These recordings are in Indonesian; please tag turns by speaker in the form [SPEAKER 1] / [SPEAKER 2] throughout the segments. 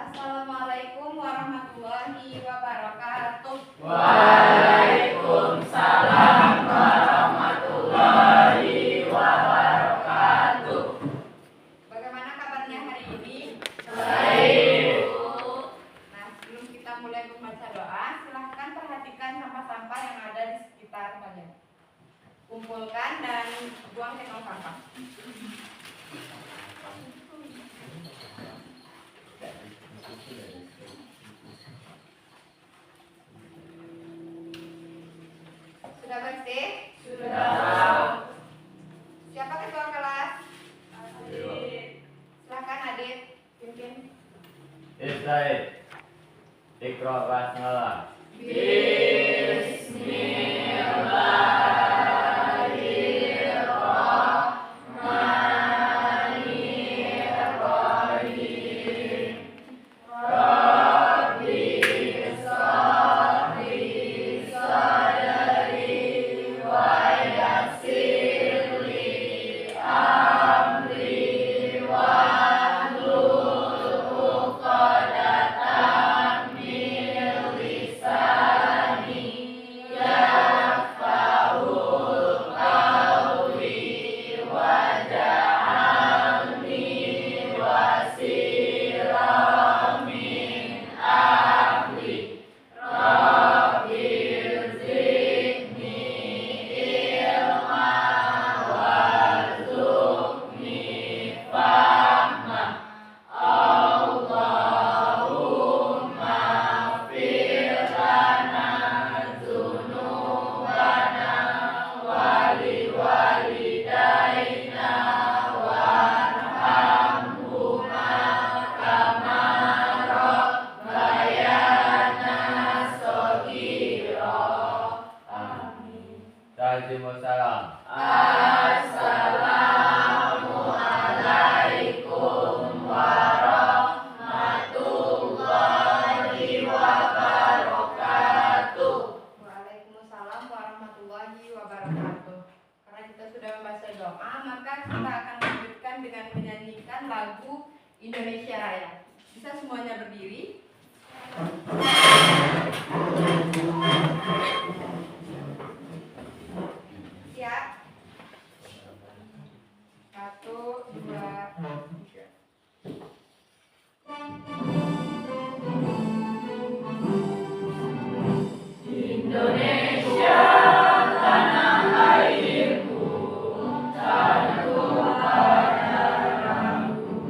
[SPEAKER 1] Assalamualaikum warahmatullahi wabarakatuh.
[SPEAKER 2] Waalaikumsalam warahmatullahi wabarakatuh.
[SPEAKER 1] Bagaimana kabarnya hari ini?
[SPEAKER 2] Baik.
[SPEAKER 1] Nah, sebelum kita mulai membaca doa, silahkan perhatikan sampah-sampah yang ada di sekitar kalian. Kumpulkan dan buang ke tong sampah. Sudah bersih?
[SPEAKER 2] Sudah.
[SPEAKER 1] Siapa ketua kelas?
[SPEAKER 2] Adit.
[SPEAKER 1] Silahkan Adit, pimpin.
[SPEAKER 2] Israel. Iqra basmalah. Bismillahirrahmanirrahim. Rabbi shrahli sadri wa yassirli amri wahlul 'uqdatam min lisani yafqahul qawli waj'alni wasiran min amri. Rabbi zidni ilma warzuqni fahma. Allahumma fir lana dzunubana waliwalidayna warhamhuma kama rabbayana shaghira. Amin. Salam. Assalamualaikum warahmatullahi wabarakatuh.
[SPEAKER 1] Waalaikumsalam warahmatullahi wabarakatuh. Karena kita sudah membaca doa, maka kita akan lanjutkan dengan menyanyikan lagu Indonesia Raya. Bisa semuanya berdiri? Siap? 1, 2, 3.
[SPEAKER 2] Indonesia tanah airku, tanahku padaku.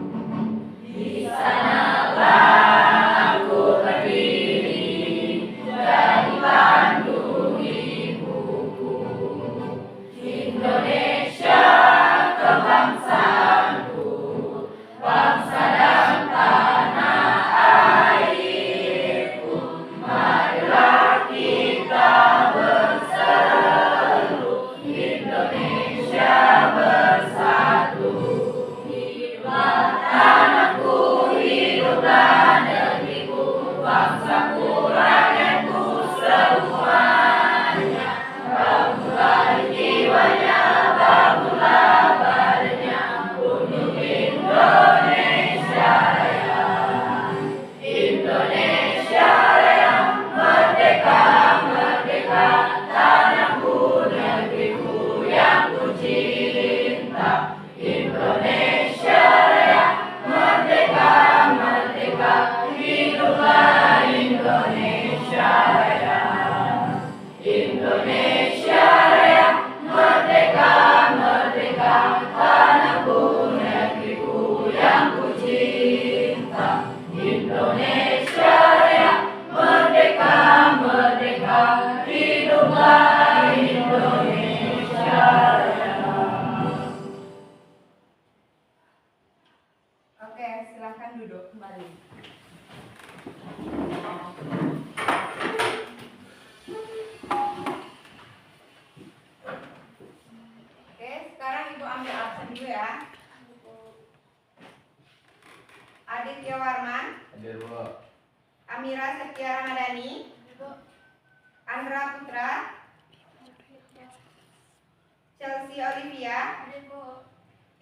[SPEAKER 2] Di sanalah aku berdiri dan dipandung ibuku. Indonesia kebangsaanku, bangsa dan tanah airku. Marilah kita berseru, Indonesia bersatu. Hiduplah tanahku, hiduplah negeriku, bangsaku, rakyatku semuanya. Bangunlah jiwanya, bangunlah badannya untuk Indonesia Raya. Indonesia Raya, merdeka, merdeka, tanahku, negeriku yang ku cinta. Indonesia Raya, merdeka, merdeka, hiduplah Indonesia Raya. Indonesia Raya, merdeka, merdeka, tanahku, negeriku yang ku cinta. Indonesia Raya, merdeka, merdeka, hiduplah Indonesia Raya.
[SPEAKER 1] Oke, silahkan duduk kembali. Oke, sekarang Ibu ambil absen dulu ya. Aditya Warman,
[SPEAKER 2] Hadir, Bu.
[SPEAKER 1] Amira Setia Ramadhani, Andra Putra, Chelsea Olivia,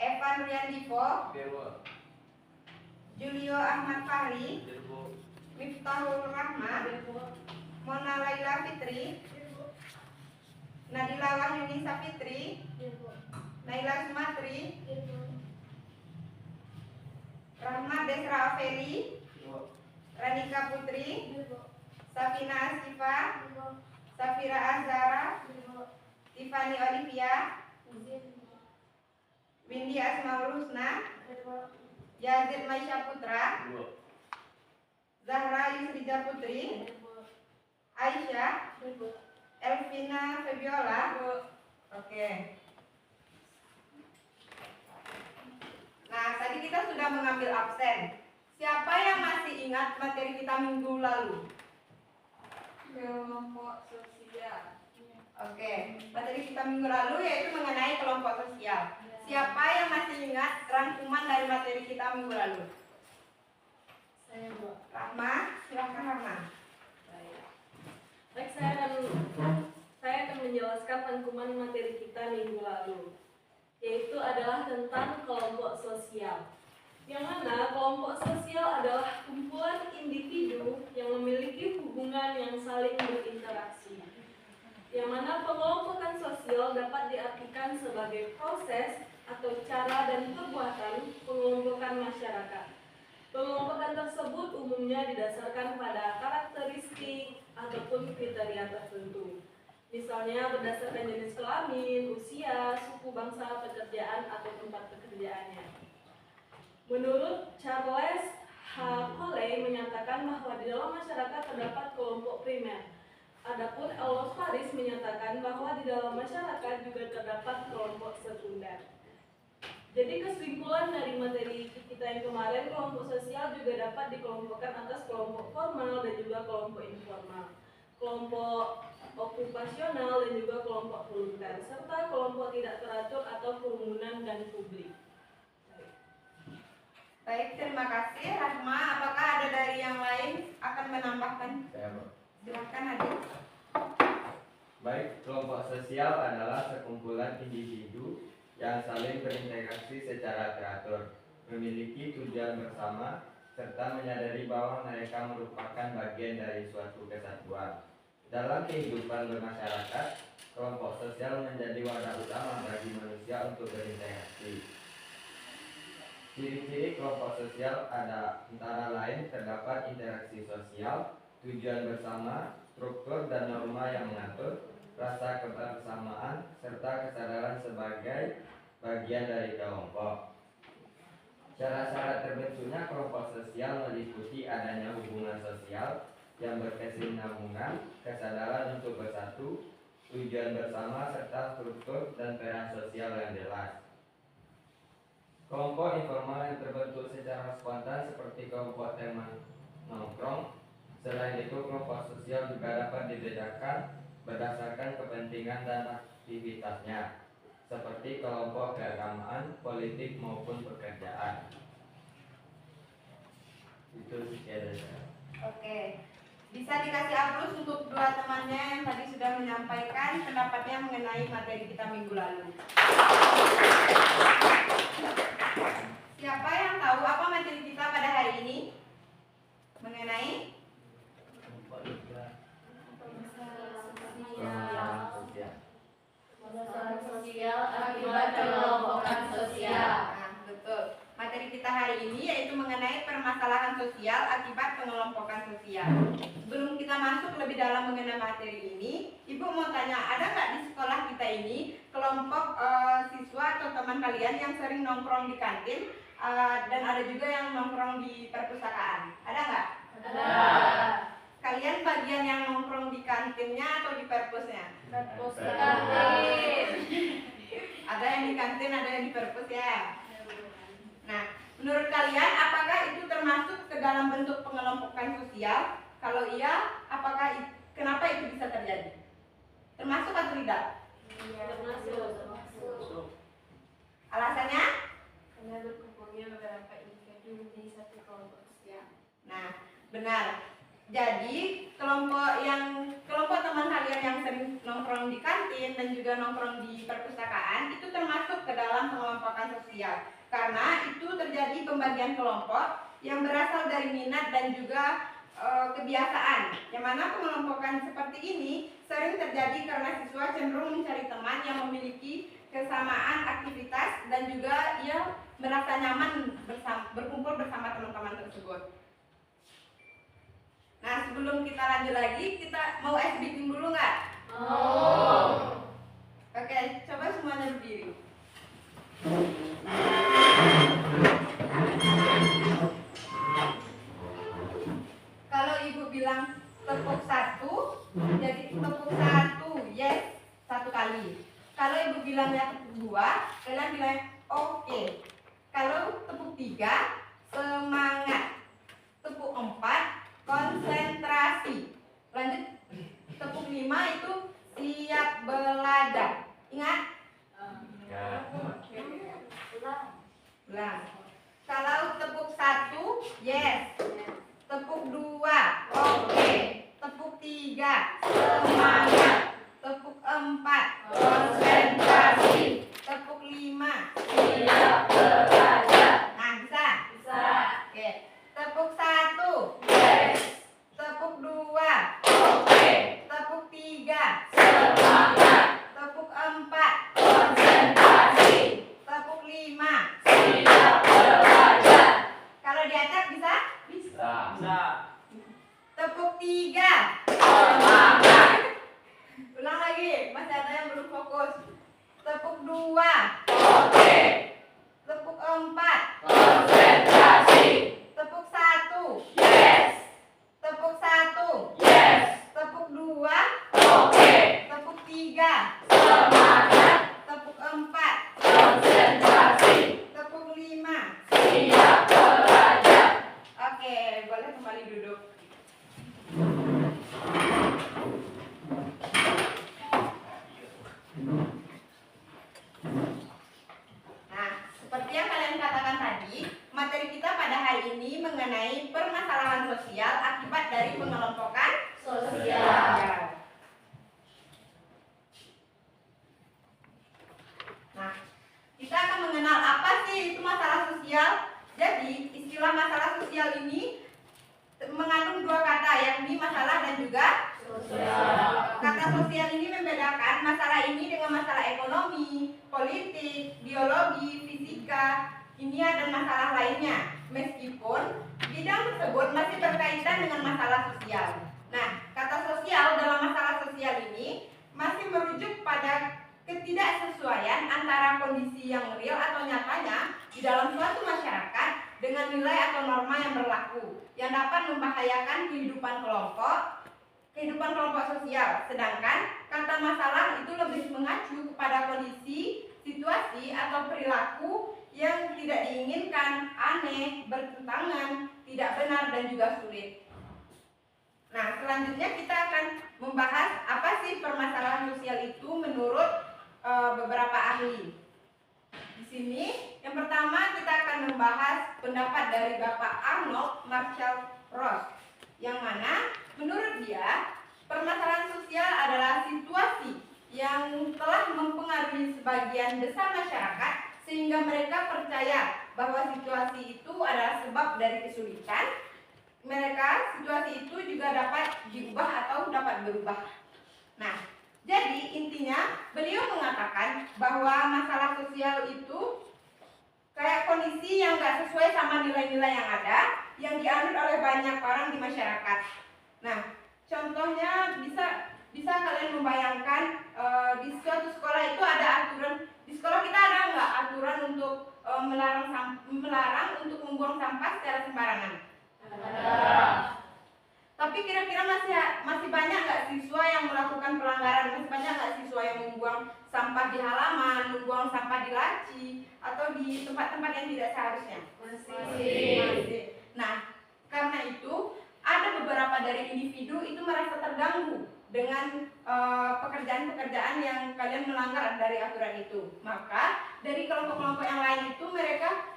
[SPEAKER 1] Evan Riandivo,
[SPEAKER 2] Hadir, Bu.
[SPEAKER 1] Julio Ahmad Fahri, Miftahul Rahma, Mona Laila Fitri, Nadila Wahyuni Sapitri, Naila Sumatri, Rahmat Desra Afeli, Ranika Putri, Safina Asifa, Safira Azhara, Tiffany Olivia, Windy Asmaul Husna, Yazid Maisha Putra, Zahra Yusrija Putri, Aisyah, Elvina Febiola. Oke. Nah, tadi kita sudah mengambil absen. Siapa yang masih ingat materi kita minggu lalu? Kelompok sosial. Oke, materi kita minggu lalu yaitu mengenai kelompok sosial. Siapa yang masih ingat rangkuman dari materi kita minggu lalu?
[SPEAKER 2] Saya Bu.
[SPEAKER 1] Rahma, silahkan Rahma.
[SPEAKER 2] Baik, saya akan menjelaskan rangkuman materi kita minggu lalu, yaitu adalah tentang kelompok sosial. Yang mana kelompok sosial adalah kumpulan individu yang memiliki hubungan yang saling berinteraksi. Yang mana pengelompokan sosial dapat diartikan sebagai proses atau cara dan perbuatan pengelompokan masyarakat. Pengelompokan tersebut umumnya didasarkan pada karakteristik ataupun kriteria tertentu. Misalnya berdasarkan jenis kelamin, usia, suku, bangsa, pekerjaan, atau tempat pekerjaannya. Menurut Charles H. Coley menyatakan bahwa di dalam masyarakat terdapat kelompok primer. Adapun Eulos Faris menyatakan bahwa di dalam masyarakat juga terdapat kelompok sekunder. Jadi kesimpulan dari materi kita yang kemarin, kelompok sosial juga dapat dikelompokkan atas kelompok formal dan juga kelompok informal, kelompok okupasional dan juga kelompok volunteer, serta kelompok tidak teratur atau kerumunan dan publik.
[SPEAKER 1] Baik, terima kasih Rahma. Apakah ada dari yang lain akan menambahkan? Silakan Adit.
[SPEAKER 3] Baik, kelompok sosial adalah sekumpulan individu yang saling berinteraksi secara teratur, memiliki tujuan bersama, serta menyadari bahwa mereka merupakan bagian dari suatu kesatuan. Dalam kehidupan bermasyarakat, kelompok sosial menjadi wadah utama bagi manusia untuk berinteraksi. Ciri-ciri kelompok sosial ada antara lain terdapat interaksi sosial, tujuan bersama, struktur dan norma yang mengatur, rasa kebersamaan, serta kesadaran sebagai bagian dari kelompok. Syarat-syarat terbentuknya kelompok sosial meliputi adanya hubungan sosial yang berkesinambungan, kesadaran untuk bersatu, tujuan bersama, serta struktur dan peran sosial yang jelas. Kelompok informal yang terbentuk secara spontan seperti kelompok teman nongkrong. Selain itu, kelompok sosial juga dapat dibedakan berdasarkan kepentingan dan aktivitasnya, seperti kelompok keagamaan, politik maupun pekerjaan. Itu sekian dari saya.
[SPEAKER 1] Oke, bisa dikasih aplaus untuk dua temannya yang tadi sudah menyampaikan pendapatnya mengenai materi kita minggu lalu. Siapa yang tahu apa materi kita pada hari ini? Mengenai
[SPEAKER 2] Sosial akibat kelompokan sosial.
[SPEAKER 1] Nah, betul. Materi kita hari ini yaitu mengenai permasalahan sosial akibat pengelompokan sosial. Sebelum kita masuk lebih dalam mengenai materi ini, Ibu mau tanya, ada nggak di sekolah kita ini kelompok siswa atau teman kalian yang sering nongkrong di kantin dan ada juga yang nongkrong di perpustakaan? Ada nggak?
[SPEAKER 2] Ada.
[SPEAKER 1] Kalian bagian yang nongkrong di kantinnya atau di perpusnya?
[SPEAKER 2] Kantin.
[SPEAKER 1] Ada yang di kantin, ada yang di perpus ya. Nah, menurut kalian apakah itu termasuk ke dalam bentuk pengelompokan sosial? Kalau iya, kenapa itu bisa terjadi? Termasuk atau tidak?
[SPEAKER 2] Termasuk.
[SPEAKER 1] Alasannya?
[SPEAKER 2] Karena berkumpulnya beberapa individu di satu kelompok sosial.
[SPEAKER 1] Nah, benar. Jadi kelompok teman kalian yang sering nongkrong di kantin dan juga nongkrong di perpustakaan itu termasuk ke dalam pengelompokan sosial, karena itu terjadi pembagian kelompok yang berasal dari minat dan juga kebiasaan. Yang mana pengelompokan seperti ini sering terjadi karena siswa cenderung mencari teman yang memiliki kesamaan aktivitas dan juga ia merasa nyaman berkumpul bersama teman-teman tersebut. Nah, sebelum kita lanjut lagi, kita mau ice breaking dulu nggak? Oke, coba semuanya berdiri. Kalau ibu bilang tepuk satu, jadi tepuk satu, yes, satu kali. Kalau ibu bilangnya tepuk dua, kalian bilang oke. Kalau tepuk tiga, semangat. Tepuk empat, konsentrasi. Lanjut, tepuk lima itu siap belajar. Ingat? Ulang. Kalau tepuk satu, yes. Tepuk dua, oke. Tepuk tiga, semangat. Tepuk empat, konsentrasi. Tepuk lima, siap belajar. Nah, bisa? Bisa. Oke. Tepuk satu, yes. Tepuk dua, oke. Tepuk tiga, semangat. Tepuk empat, konsentrasi. Tepuk lima, siap belajar. Kalau diacak bisa? Bisa. Tepuk tiga, semangat. Ulang lagi, masih ada yang belum fokus. Tepuk dua, oke. Tepuk empat, konsentrasi. Tepuk satu, yes. Tepuk satu, yes. Tepuk dua, oke. Tepuk tiga, semangat. Tepuk empat, konsentrasi. Tepuk lima, siap belajar. Oke, boleh kembali duduk. Nah, seperti yang kalian katakan tadi, materi kita pada hari ini mengenai permasalahan sosial akibat dari pengelompokan sosial. Nah, kita akan mengenal apa sih itu masalah sosial. Jadi, istilah masalah sosial ini mengandung dua kata, yakni masalah dan juga sosial. Kata sosial ini membedakan masalah ini dengan masalah ekonomi, politik, biologi, fisika, kimia, dan masalah lainnya. Meskipun bidang tersebut masih berkaitan dengan masalah sosial. Nah, kata sosial dalam masalah sosial ini masih merujuk pada ketidaksesuaian antara kondisi yang real atau nyatanya di dalam suatu masyarakat dengan nilai atau norma yang berlaku yang dapat membahayakan kehidupan kelompok sosial. Sedangkan kata masalah itu lebih mengacu kepada kondisi, situasi atau perilaku yang tidak diinginkan, aneh, bertentangan, tidak benar dan juga sulit. Nah, selanjutnya kita akan membahas apa sih permasalahan sosial itu menurut beberapa ahli. Di sini yang pertama kita akan membahas pendapat dari Bapak Arnold Marshall Ross, yang mana menurut dia permasalahan sosial adalah situasi yang telah mempengaruhi sebagian besar masyarakat sehingga mereka percaya bahwa situasi itu adalah sebab dari kesulitan mereka. Situasi itu juga dapat diubah atau dapat berubah. Nah, jadi intinya beliau mengatakan bahwa masalah sosial itu kayak kondisi yang gak sesuai sama nilai-nilai yang ada, yang dianut oleh banyak orang di masyarakat. Nah, contohnya bisa kalian membayangkan di suatu sekolah itu ada aturan. Di sekolah kita ada nggak aturan untuk melarang untuk membuang sampah secara sembarangan? Ada. Tapi kira-kira masih banyak nggak siswa yang melakukan pelanggaran? Masih banyak nggak siswa yang membuang sampah di halaman, membuang sampah di laci, atau di tempat-tempat yang tidak seharusnya? Masih. Nah, karena itu ada beberapa dari individu itu merasa terganggu dengan pekerjaan-pekerjaan yang kalian melanggar dari aturan itu. Maka dari kelompok-kelompok yang lain itu mereka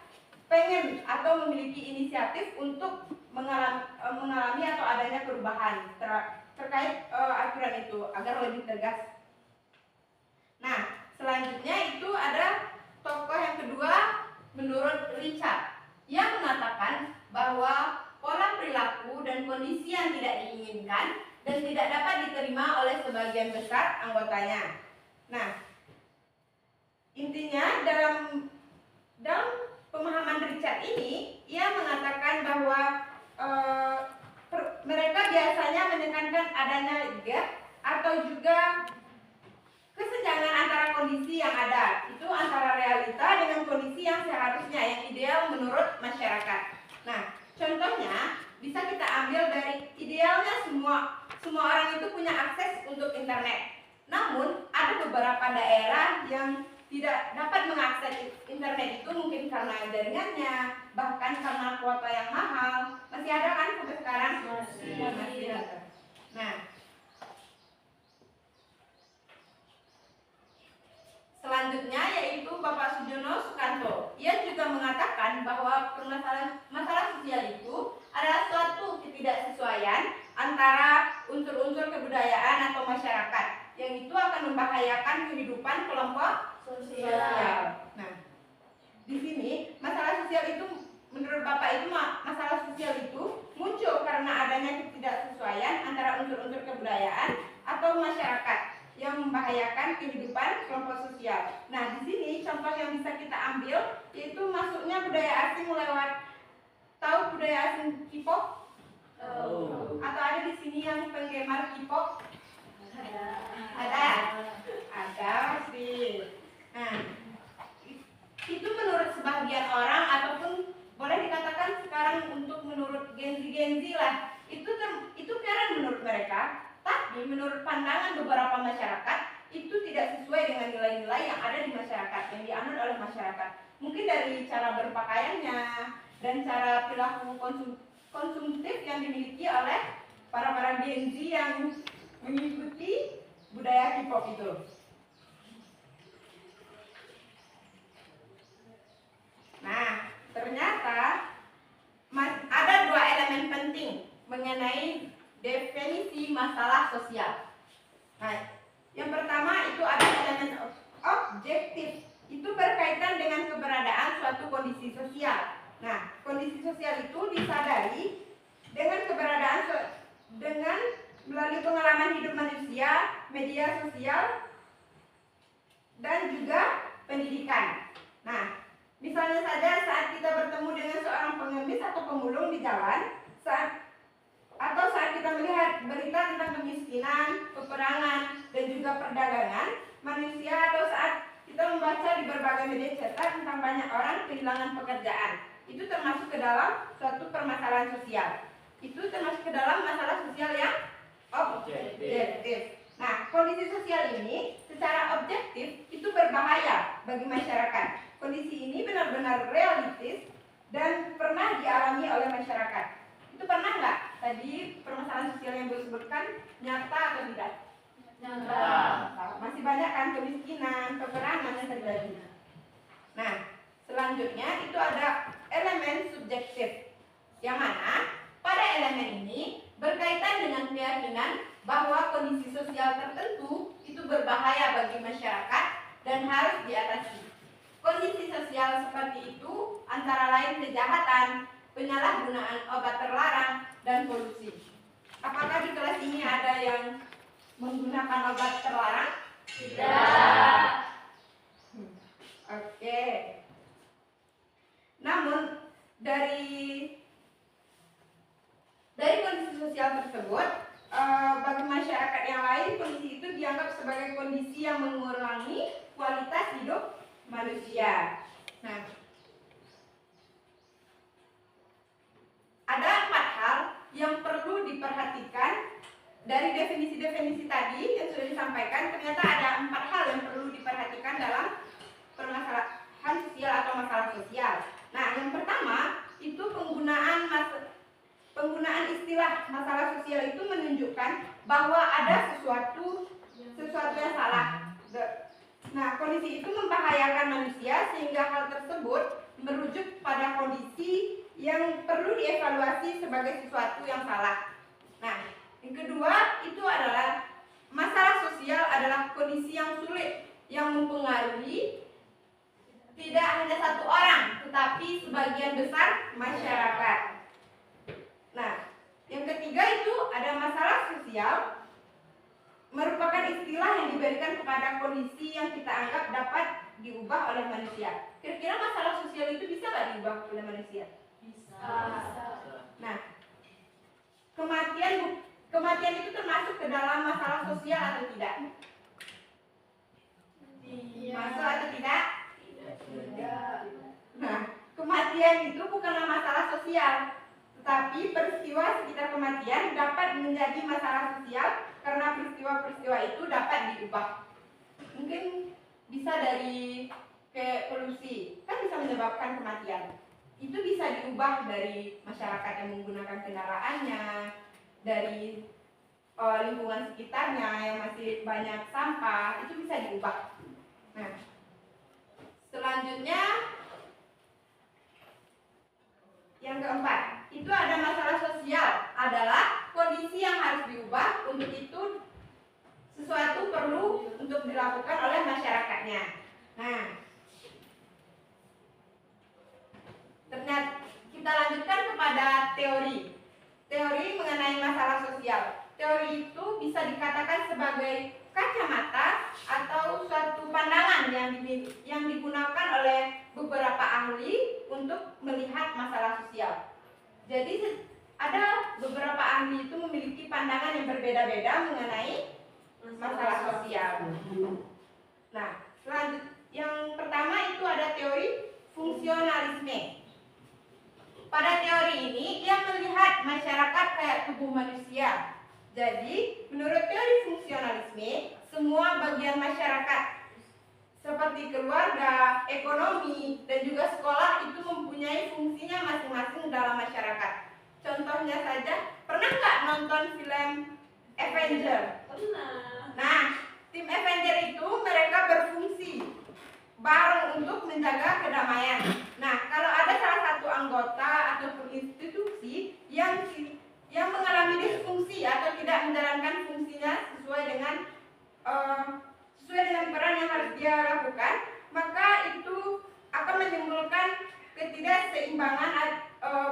[SPEAKER 1] pengen atau memiliki inisiatif untuk mengalami atau adanya perubahan terkait aturan itu agar lebih tegas. Nah, selanjutnya itu ada tokoh yang kedua menurut Richard. Ia mengatakan bahwa pola perilaku dan kondisi yang tidak diinginkan dan tidak dapat diterima oleh sebagian besar anggotanya. Nah, intinya dalam pemahaman Richard ini, ia mengatakan bahwa mereka biasanya menekankan adanya gap atau juga kesenjangan antara kondisi yang ada, itu antara realita dengan kondisi yang seharusnya, yang ideal menurut masyarakat. Nah, contohnya bisa kita ambil dari idealnya semua orang itu punya akses untuk internet. Namun ada beberapa daerah yang tidak dapat mengakses internet itu, mungkin karena jaringannya, bahkan karena kuota yang mahal. Masih ada kan sampai sekarang? Masih ada. Nah, selanjutnya yaitu Bapak Sujono Sukanto. Ia juga mengatakan bahwa masalah sosial itu adalah suatu ketidaksesuaian antara unsur-unsur kebudayaan atau masyarakat yang itu akan membahayakan kehidupan kelompok sosial. Nah, di sini masalah sosial itu menurut Bapak itu masalah sosial itu muncul karena adanya ketidaksesuaian antara unsur-unsur kebudayaan atau masyarakat yang membahayakan kehidupan kelompok sosial. Nah, di sini contoh yang bisa kita ambil yaitu masuknya budaya asing lewat, tahu budaya asing K-pop? Atau ada di sini yang penggemar K-pop? Ada sih. Nah, itu menurut sebagian orang ataupun boleh dikatakan sekarang untuk menurut Gen Z lah, itu keren menurut mereka. Tapi menurut pandangan beberapa masyarakat itu tidak sesuai dengan nilai-nilai yang ada di masyarakat, yang dianut oleh masyarakat. Mungkin dari cara berpakaiannya dan cara perilaku konsumtif yang dimiliki oleh para Gen Z yang mengikuti budaya K-pop itu. Nah, ternyata ada dua elemen penting mengenai definisi masalah sosial. Nah, yang pertama itu ada elemen objektif, itu berkaitan dengan keberadaan suatu kondisi sosial. Nah, kondisi sosial itu disadari dengan melalui pengalaman hidup manusia, media sosial, dan juga pendidikan. Nah, misalnya saja saat kita bertemu dengan seorang pengemis atau pemulung di jalan, saat kita melihat berita tentang kemiskinan, peperangan, dan juga perdagangan manusia, atau saat kita membaca di berbagai media cetak tentang banyak orang kehilangan pekerjaan, itu termasuk ke dalam suatu permasalahan sosial. Itu termasuk ke dalam masalah sosial yang objektif. Nah, kondisi sosial ini secara objektif itu berbahaya bagi masyarakat. Kondisi ini benar-benar realistis dan pernah dialami oleh masyarakat. Itu pernah nggak? Tadi permasalahan sosial yang disebutkan nyata atau tidak? Nyata. Masih banyak kan kemiskinan, peperangan yang terjadi. Nah, selanjutnya itu ada elemen subjektif, yang mana pada elemen ini berkaitan dengan keyakinan bahwa kondisi sosial tertentu itu berbahaya bagi masyarakat dan harus diatasi. Kondisi sosial seperti itu antara lain kejahatan, penyalahgunaan obat terlarang, dan polusi. Apakah di kelas ini ada yang menggunakan obat terlarang?
[SPEAKER 2] Tidak.
[SPEAKER 1] Oke. Namun dari kondisi sosial tersebut, bagi masyarakat yang lain kondisi itu dianggap sebagai kondisi yang mengurangi kualitas hidup manusia. Nah, ada 4 hal yang perlu diperhatikan dari definisi-definisi tadi yang sudah disampaikan. Ternyata ada 4 hal yang perlu diperhatikan dalam permasalahan sosial atau masalah sosial. Nah, yang pertama itu penggunaan istilah masalah sosial itu menunjukkan bahwa ada sesuatu yang salah. Nah, kondisi itu membahayakan manusia sehingga hal tersebut merujuk pada kondisi yang perlu dievaluasi sebagai sesuatu yang salah. Nah, yang kedua itu adalah masalah sosial adalah kondisi yang sulit yang mempengaruhi tidak hanya satu orang, tetapi sebagian besar masyarakat. Nah, yang ketiga itu ada masalah sosial, merupakan istilah yang diberikan kepada kondisi yang kita anggap dapat diubah oleh manusia. Kira-kira masalah sosial itu bisa nggak diubah oleh manusia?
[SPEAKER 2] Bisa.
[SPEAKER 1] Nah, kematian itu termasuk ke dalam masalah sosial atau tidak? Masuk atau tidak?
[SPEAKER 2] Tidak.
[SPEAKER 1] Nah, kematian itu bukanlah masalah sosial, tetapi peristiwa sekitar kematian dapat menjadi masalah sosial karena peristiwa-peristiwa itu dapat diubah. Mungkin bisa dari kayak polusi, kan bisa menyebabkan kematian. Itu bisa diubah dari masyarakat yang menggunakan kendaraannya, dari lingkungan sekitarnya yang masih banyak sampah, itu bisa diubah. Nah, selanjutnya yang keempat, itu ada masalah sosial, adalah kondisi yang harus diubah. Untuk itu sesuatu perlu untuk dilakukan oleh masyarakatnya. Nah, ternyata kita lanjutkan kepada teori. Teori mengenai masalah sosial. Teori itu bisa dikatakan sebagai kacamata atau suatu pandangan yang digunakan oleh beberapa ahli untuk melihat masalah sosial. Jadi ada beberapa ahli itu memiliki pandangan yang berbeda-beda mengenai masalah sosial. Nah, yang pertama itu ada teori fungsionalisme. Pada teori ini, ia melihat masyarakat kayak tubuh manusia. Jadi, menurut teori fungsionalisme, semua bagian masyarakat seperti keluarga, ekonomi, dan juga sekolah itu mempunyai fungsinya masing-masing dalam masyarakat. Contohnya saja, pernah nggak nonton film Avenger?
[SPEAKER 2] Pernah.
[SPEAKER 1] Nah, tim Avenger itu mereka berfungsi bareng untuk menjaga kedamaian. Nah, kalau ada salah satu anggota ataupun institusi yang mengalami disfungsi atau tidak menjalankan fungsinya sesuai dengan peran yang harus dia lakukan, maka itu akan menimbulkan ketidakseimbangan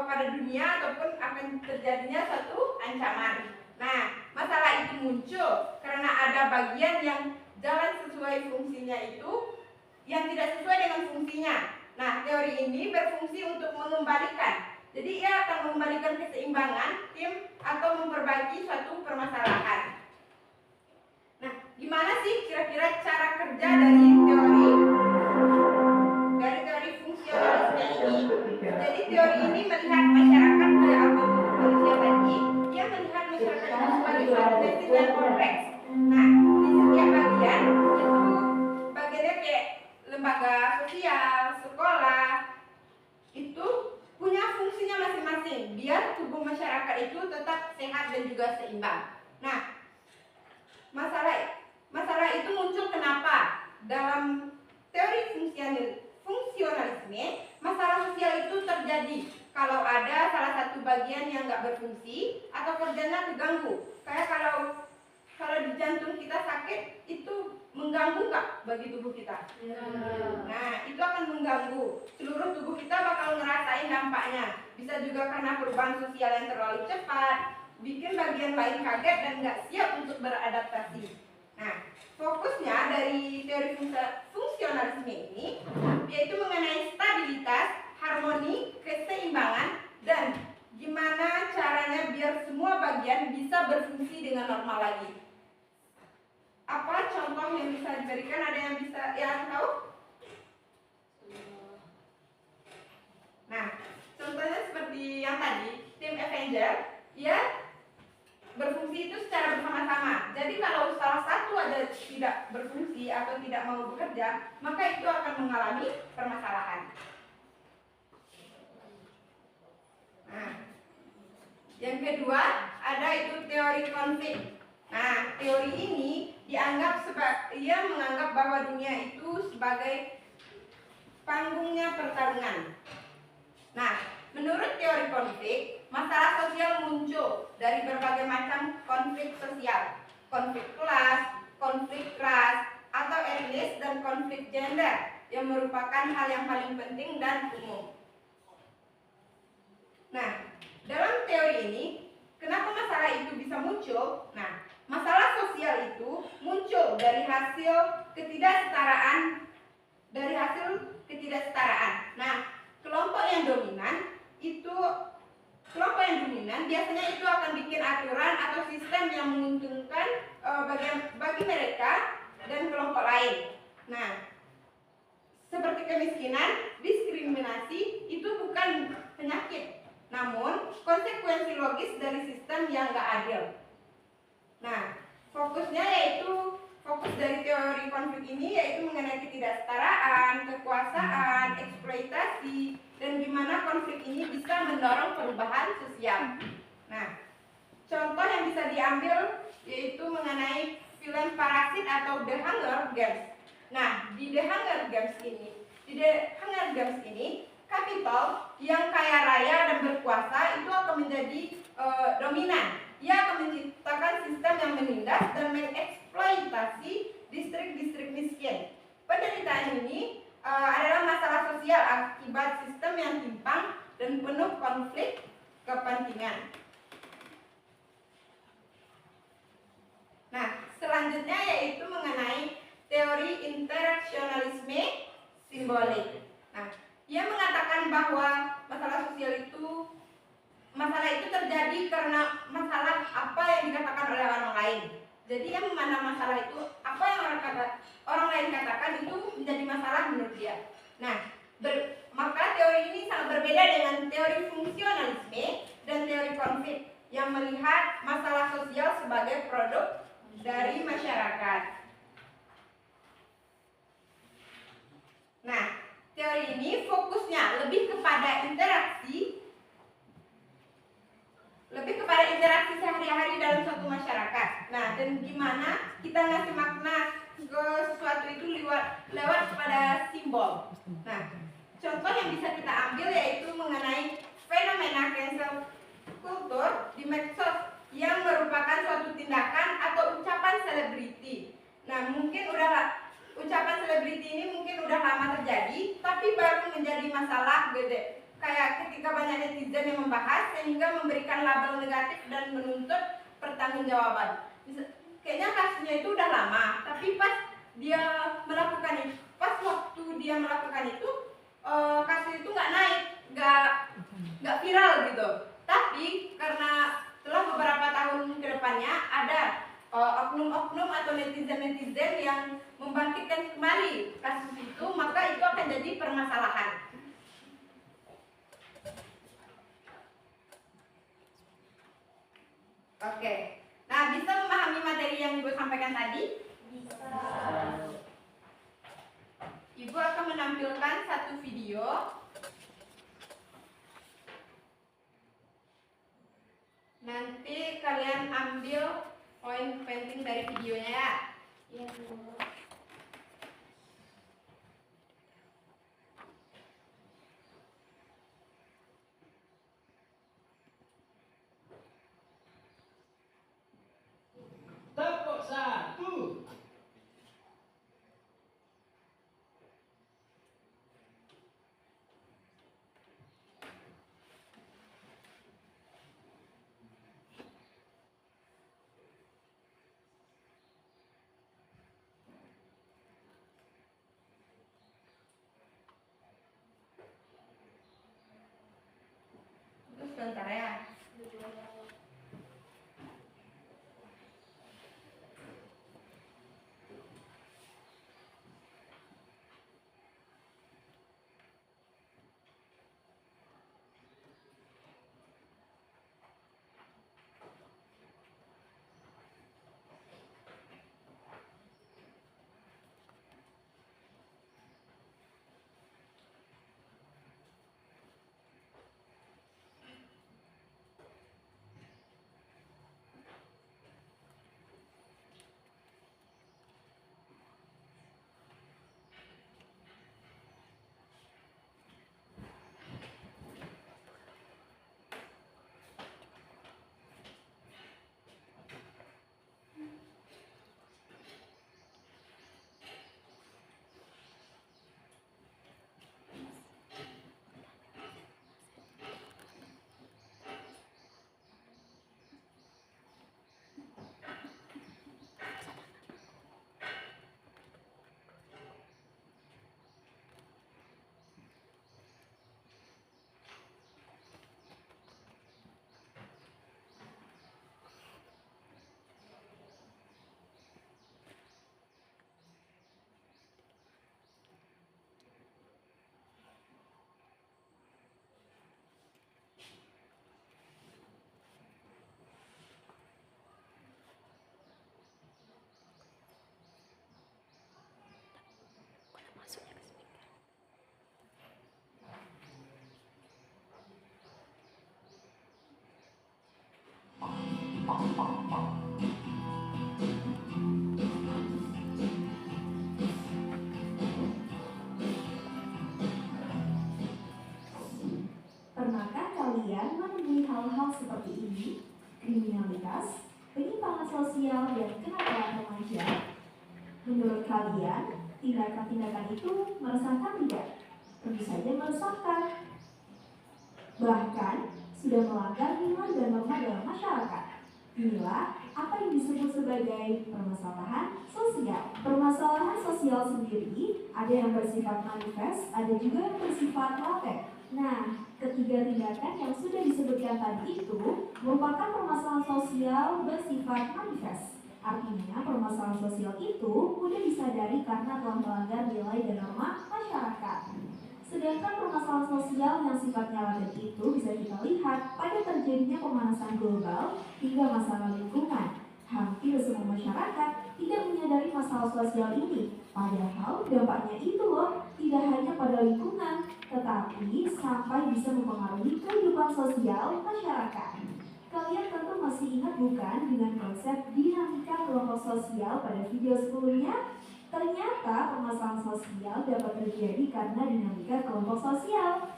[SPEAKER 1] pada dunia ataupun akan terjadinya suatu ancaman. Nah, masalah itu muncul karena ada bagian yang jalan sesuai fungsinya itu yang tidak sesuai dengan fungsinya. Nah, teori ini berfungsi untuk mengembalikan. Jadi ia akan mengembalikan keseimbangan tim atau memperbaiki suatu permasalahan. Nah, gimana sih kira-kira cara kerja dari teori fungsionalisme ini? Jadi teori ini melihat masyarakat kayak apa manusia tadi. Dia melihat masyarakat itu sebagai suatu mesin yang kompleks. Nah, di setiap bagian itu bagiannya kayak lembaga sosial, sekolah, itu punya fungsinya masing-masing biar tubuh masyarakat itu tetap sehat dan juga seimbang. Nah, masalah itu muncul kenapa? Dalam teori fungsionalisme, masalah sosial itu terjadi kalau ada salah satu bagian yang nggak berfungsi atau kerjanya terganggu. Kayak kalau di jantung kita sakit, itu mengganggu nggak bagi tubuh kita? Nah, itu akan mengganggu. Seluruh tubuh kita bakal ngerasain dampaknya. Bisa juga karena perubahan sosial yang terlalu cepat, bikin bagian lain kaget dan nggak siap untuk beradaptasi. Nah, fokusnya dari teori fungsionalisme ini yaitu mengenai stabilitas, harmoni, keseimbangan, dan gimana caranya biar semua bagian bisa berfungsi dengan normal lagi. Apa contoh yang bisa diberikan? Ada yang tahu? Nah, contohnya seperti yang tadi, tim Avenger, ya berfungsi itu secara bersama-sama. Jadi kalau salah satu ada tidak berfungsi atau tidak mau bekerja, maka itu akan mengalami permasalahan. Nah, yang kedua ada itu teori konflik. Nah, teori ini ia menganggap bahwa dunia itu sebagai panggungnya pertarungan. Nah, menurut teori konflik, masalah sosial muncul dari berbagai macam konflik sosial, konflik kelas, konflik ras, atau etnis, dan konflik gender. yang merupakan hal yang paling penting dan umum. Nah, dalam teori ini, kenapa masalah itu bisa muncul? Nah, masalah sosial itu muncul dari hasil ketidaksetaraan. Nah, kelompok yang dominan biasanya itu akan bikin aturan atau sistem yang menguntungkan bagi mereka dan kelompok lain. Nah, seperti kemiskinan, diskriminasi itu bukan penyakit, namun konsekuensi logis dari sistem yang gak adil. Nah, fokus dari teori konflik ini yaitu mengenai ketidaksetaraan, kekuasaan, eksploitasi, dan gimana konflik ini bisa mendorong perubahan sosial. Nah, contoh yang bisa diambil yaitu mengenai film Parasit atau The Hunger Games. Nah, di The Hunger Games ini, Kapital yang kaya raya dan berkuasa itu akan menjadi dominan. Ia akan menciptakan sistem yang menindas dan mengeksploitasi distrik-distrik miskin. Penderitaan ini adalah masalah sosial akibat sistem yang timpang dan penuh konflik kepentingan. Nah, selanjutnya yaitu mengenai teori interaksionalisme simbolik. Nah, ia mengatakan bahwa masalah itu terjadi karena masalah apa yang dikatakan oleh orang lain. Jadi yang memandang masalah itu apa yang orang lain katakan itu menjadi masalah menurut dia. Nah, maka teori ini sangat berbeda dengan teori fungsionalisme dan teori konflik yang melihat masalah sosial sebagai produk dari masyarakat. Nah, teori ini fokusnya lebih kepada interaksi sehari-hari dalam suatu masyarakat. Nah, dan gimana kita ngasih makna ke sesuatu itu lewat kepada simbol. Nah, contoh yang bisa kita ambil yaitu mengenai fenomena cancel culture di medsos yang merupakan suatu tindakan atau ucapan selebriti. Nah, ucapan selebriti ini mungkin udah lama terjadi, tapi baru menjadi masalah gede. Kayak ketika banyak netizen yang membahas sehingga memberikan label negatif dan menuntut pertanggungjawaban. Kayaknya kasusnya itu udah lama, tapi waktu dia melakukan itu kasus itu nggak naik, nggak viral gitu. Tapi karena setelah beberapa tahun ke depannya ada oknum-oknum atau netizen-netizen yang membangkitkan kembali kasus itu, maka itu akan jadi permasalahan. Oke. Nah, bisa memahami materi yang Ibu sampaikan tadi? Bisa. Ibu akan menampilkan satu video. Nanti kalian ambil poin penting dari videonya ya. Iya, Bu.
[SPEAKER 4] Tepuk satu.
[SPEAKER 5] Pernahkah kalian menemui hal-hal seperti ini? Kriminalitas, penyimpangan sosial, dan kenakalan remaja? Menurut kalian, tindakan-tindakan itu meresahkan tidak? Tentu saja meresahkan. Bahkan, sudah melanggar nilai dan norma dalam masyarakat. Inilah apa yang disebut sebagai permasalahan sosial. Permasalahan sosial sendiri ada yang bersifat manifest, ada juga yang bersifat laten. Nah, ketiga tindakan yang sudah disebutkan tadi itu merupakan permasalahan sosial bersifat manifest. Artinya, permasalahan sosial itu mudah disadari karena telah melanggar nilai dan norma masyarakat. Sedangkan permasalahan sosial yang sifatnya laten itu bisa kita lihat pada terjadinya pemanasan global hingga masalah lingkungan. Hampir semua masyarakat tidak menyadari masalah sosial ini, padahal dampaknya itu loh tidak hanya pada lingkungan, tetapi sampai bisa mempengaruhi kehidupan sosial masyarakat. Kalian tentu masih ingat bukan dengan konsep dinamika kelompok sosial pada video sebelumnya? Ternyata permasalahan sosial dapat terjadi karena dinamika kelompok sosial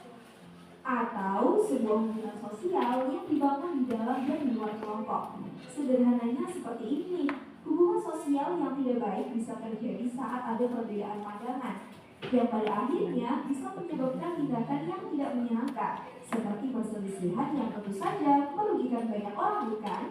[SPEAKER 5] atau sebuah hubungan sosial yang dibangun di dalam dan di luar kelompok. Sederhananya seperti ini, hubungan sosial yang tidak baik bisa terjadi saat ada perbedaan pandangan yang pada akhirnya bisa menyebabkan tindakan yang tidak menyenangkan, seperti perselisihan yang tentu saja merugikan banyak orang, bukan?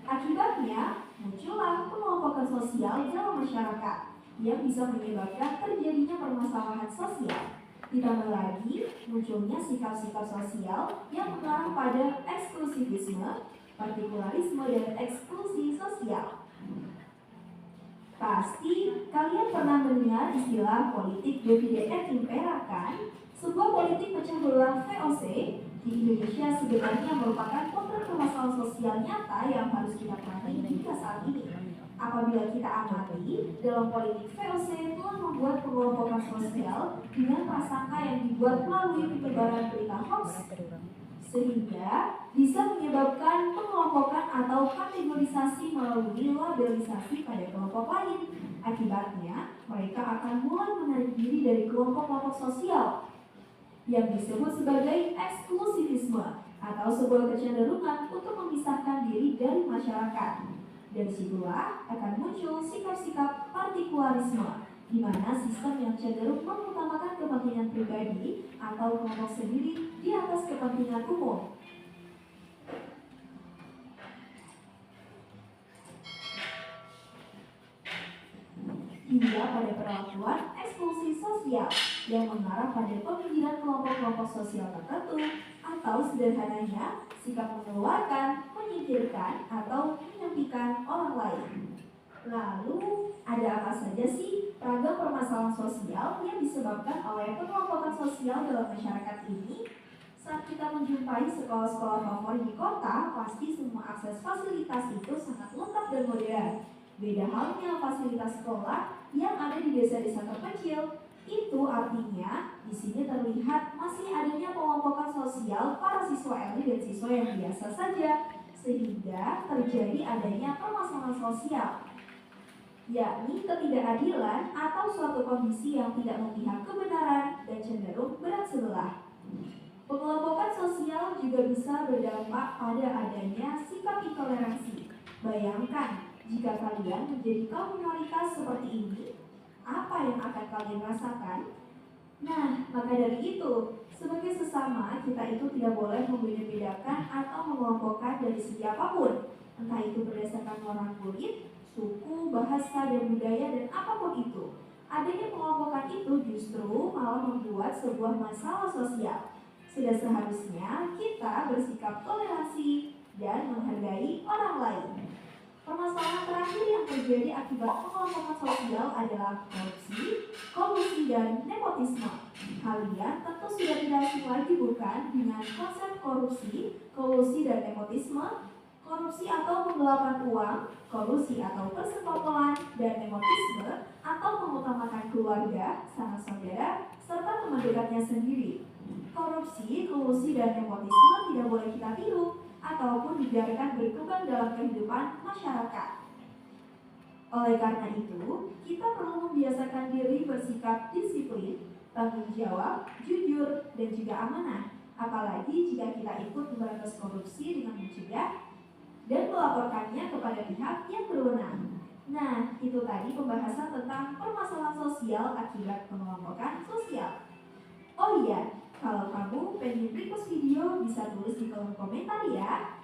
[SPEAKER 5] Akibatnya, muncullah pengelompokan sosial dalam masyarakat yang bisa menyebabkan terjadinya permasalahan sosial. Ditambah lagi, munculnya sikap-sikap sosial yang mengarah pada eksklusivisme, partikularisme, dan eksklusi sosial. Pasti kalian pernah mendengar istilah politik divide et impera kan? Sebuah politik pecah belah VOC di Indonesia sebenarnya merupakan potret permasalahan sosial nyata yang harus kita pelajari hingga saat ini. Apabila kita amati, dalam politik VOC telah membuat pengelompokan sosial dengan prasangka yang dibuat melalui penyebaran berita hoax, sehingga bisa menyebabkan pengelompokan atau kategorisasi melalui labelisasi pada kelompok lain. Akibatnya, mereka akan mulai menarik diri dari kelompok-kelompok sosial yang disebut sebagai eksklusivisme atau sebuah kecenderungan untuk memisahkan diri dari masyarakat. Dari situlah akan muncul sikap-sikap partikularisme, di mana sistem yang cenderung mengutamakan kepentingan pribadi atau kelompok sendiri di atas kepentingan umum. Hingga pada perlakuan eksklusi sosial yang mengarah pada peminggiran kelompok-kelompok sosial tertentu, atau sederhananya sikap mengeluarkan, menyingkirkan, atau menyepikan orang lain. Lalu, ada apa saja sih ragam permasalahan sosial yang disebabkan oleh pengelompokan sosial dalam masyarakat ini? Saat kita menjumpai sekolah-sekolah favorit di kota, pasti semua akses fasilitas itu sangat lengkap dan modern. Beda halnya fasilitas sekolah yang ada di desa-desa terpencil. Itu artinya di sini terlihat masih adanya pengelompokan sosial para siswa elit dan siswa yang biasa saja, sehingga terjadi adanya permasalahan sosial, yakni ketidakadilan atau suatu kondisi yang tidak memihak kebenaran dan cenderung berat sebelah. Pengelompokan sosial juga bisa berdampak pada adanya sikap intoleransi. Bayangkan, jika kalian menjadi kaum minoritas seperti ini, apa yang akan kalian rasakan? Nah, maka dari itu, sebagai sesama, kita itu tidak boleh membeda-bedakan atau mengelompokkan dari segi apapun, entah itu berdasarkan warna kulit, suku, bahasa, dan budaya, dan apapun itu. Adanya pengelompokan itu justru malah membuat sebuah masalah sosial. Sudah seharusnya kita bersikap toleransi dan menghargai orang lain. Permasalahan terakhir yang terjadi akibat pengelompokan sosial adalah korupsi, kolusi, dan nepotisme. Kalian tentu sudah tidak asing lagi bukan dengan konsep korupsi, kolusi, dan nepotisme? Korupsi atau penggelapan uang, kolusi atau persekongkolan, dan nepotisme atau mengutamakan keluarga, sanak saudara, serta teman dekatnya sendiri. Korupsi, kolusi, dan nepotisme tidak boleh kita tiru. ataupun dibiarkan berkembang dalam kehidupan masyarakat. Oleh karena itu, kita perlu membiasakan diri bersikap disiplin, tanggung jawab, jujur, dan juga amanah. Apalagi jika kita ikut memberantas korupsi dengan mencegah dan melaporkannya kepada pihak yang berwenang. Nah, itu tadi pembahasan tentang permasalahan sosial akibat pengelompokan sosial. Oh iya, kalau kamu pengen request video bisa tulis di kolom komentar ya.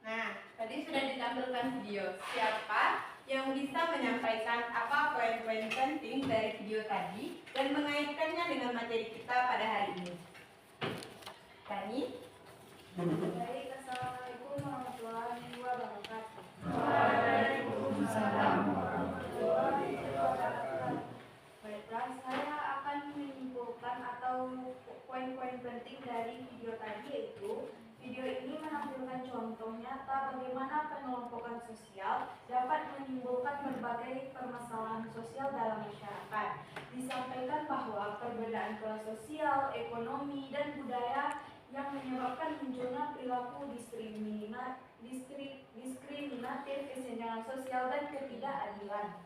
[SPEAKER 1] Nah, tadi sudah ditampilkan video. Siapa yang bisa menyampaikan apa poin-poin penting dari video tadi dan mengaitkannya dengan materi kita pada hari ini? Tani?
[SPEAKER 2] Baik, Assalamualaikum warahmatullahi wabarakatuh.
[SPEAKER 1] Waalaikumsalam.
[SPEAKER 2] Baiklah, saya akan menyimpulkan atau poin-poin penting dari video tadi, yaitu video ini menampilkan contoh nyata bagaimana pengelompokan sosial dapat menimbulkan berbagai permasalahan sosial dalam masyarakat. Disampaikan bahwa perbedaan kelas sosial, ekonomi, dan budaya yang menyebabkan munculnya perilaku diskriminatif, kesenjangan sosial, dan ketidakadilan.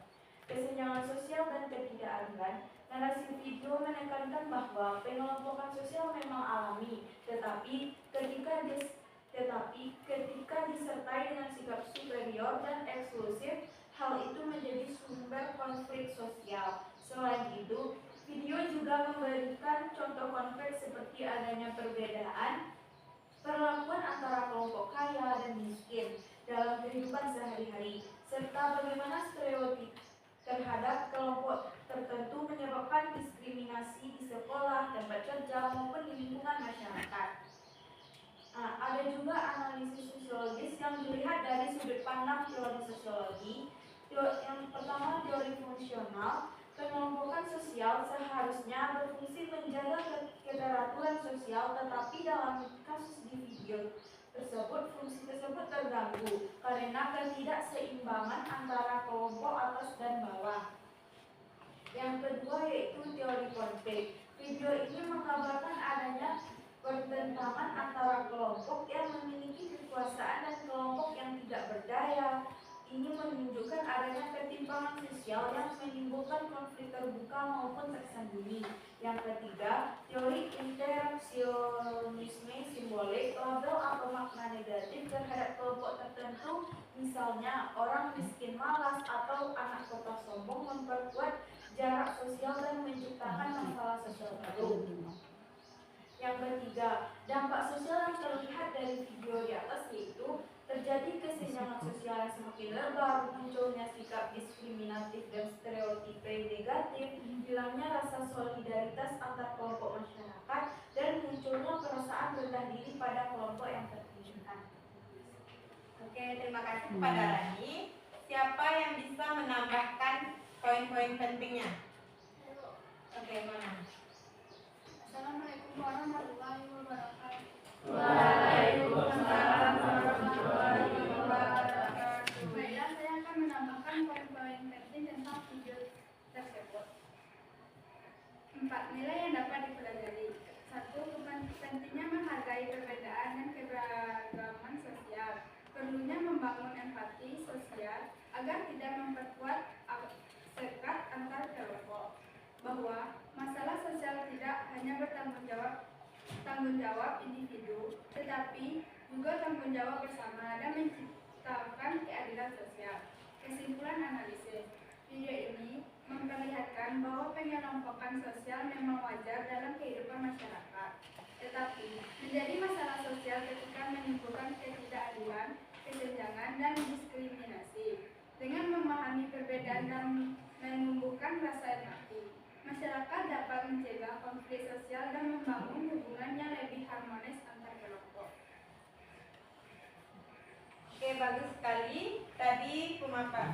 [SPEAKER 2] Kesenjangan sosial dan ketidakadilan. Narasi video menekankan bahwa pengelompokan sosial memang alami, tetapi ketika disertai dengan sikap superior dan eksklusif, hal itu menjadi sumber konflik sosial. Selain itu, video juga memberikan contoh konflik seperti adanya perbedaan perlakuan antara kelompok kaya dan miskin dalam kehidupan sehari-hari, serta bagaimana stereotip terhadap kelompok tertentu menyebabkan diskriminasi di sekolah, tempat kerja, maupun di lingkungan masyarakat. Ada juga analisis sosiologis yang dilihat dari sudut pandang teori sosiologi. Yang pertama, teori fungsional. Pengelompokan sosial seharusnya berfungsi menjaga keteraturan sosial, tetapi dalam kasus di video tersebut, fungsi tersebut terganggu karena ketidakseimbangan antara kelompok atas dan bawah. Yang kedua yaitu teori konflik. Video ini menggambarkan adanya pertentangan antara kelompok yang memiliki kekuasaan dan kelompok yang tidak berdaya. Ini menunjukkan adanya ketimpangan sosial yang menimbulkan konflik terbuka maupun tersembunyi. Yang ketiga, teori interaksionisme simbolik, label atau makna negatif terhadap kelompok tertentu, misalnya orang miskin malas atau anak kota sombong, memperkuat jarak sosial dan menciptakan masalah sosial baru. Yang ketiga, dampak sosial yang terlihat dari video di atas yaitu terjadi kesenjangan sosial yang semakin lebar, munculnya sikap diskriminatif dan stereotip negatif, hilangnya rasa solidaritas antar kelompok masyarakat, dan munculnya perasaan rendah diri pada kelompok yang terpinggirkan.
[SPEAKER 1] Oke, terima kasih kepada Rani. Siapa yang bisa menambahkan poin-poin pentingnya? Oke, mana?
[SPEAKER 2] Assalamualaikum warahmatullahi wabarakatuh.
[SPEAKER 1] Waalaikumsalam warahmatullahi wabarakatuh.
[SPEAKER 2] Baiklah, saya akan menambahkan poin-poin penting tentang video tersebut. 4 nilai yang dapat dipelajari. 1. Pentingnya menghargai perbedaan dan keberagaman sosial. Perlunya membangun empati sosial agar tidak memperkuat sekat antar kelompok. Bahwa masalah sosial tidak hanya tanggung jawab individu, tetapi juga tanggung jawab bersama dan menciptakan keadilan sosial. Kesimpulan analisis video ini memperlihatkan bahwa pengelompokan sosial memang wajar dalam kehidupan masyarakat, tetapi menjadi masalah sosial ketika menimbulkan ketidakadilan, kesenjangan, dan diskriminasi. Dengan memahami perbedaan dan menumbuhkan rasa empati, masyarakat dapat mencegah konflik sosial dan membangun hubungan yang lebih harmonis antar kelompok.
[SPEAKER 1] Oke, bagus sekali. Tadi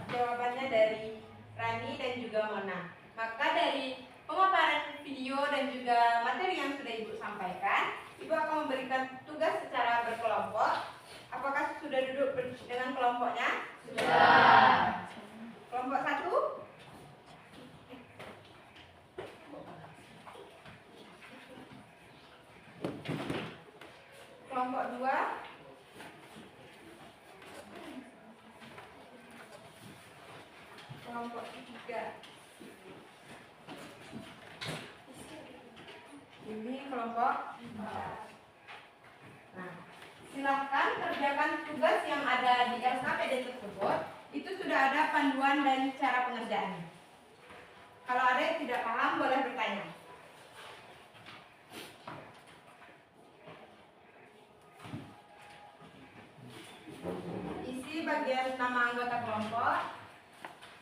[SPEAKER 1] jawabannya dari Rani dan juga Mona. Maka dari pemaparan video dan juga materi yang sudah Ibu sampaikan, Ibu akan memberikan tugas secara berkelompok. Apakah sudah duduk dengan kelompoknya? Sudah. Kelompok 1. Kelompok 2. Kelompok 3. Ini kelompok 4. Nah, silakan kerjakan tugas yang ada di LKPD tersebut. Itu sudah ada panduan dan cara pengerjaannya. Kalau ada yang tidak paham boleh bertanya. Isi bagian nama anggota kelompok,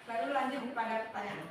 [SPEAKER 1] baru lanjut kepada pertanyaan.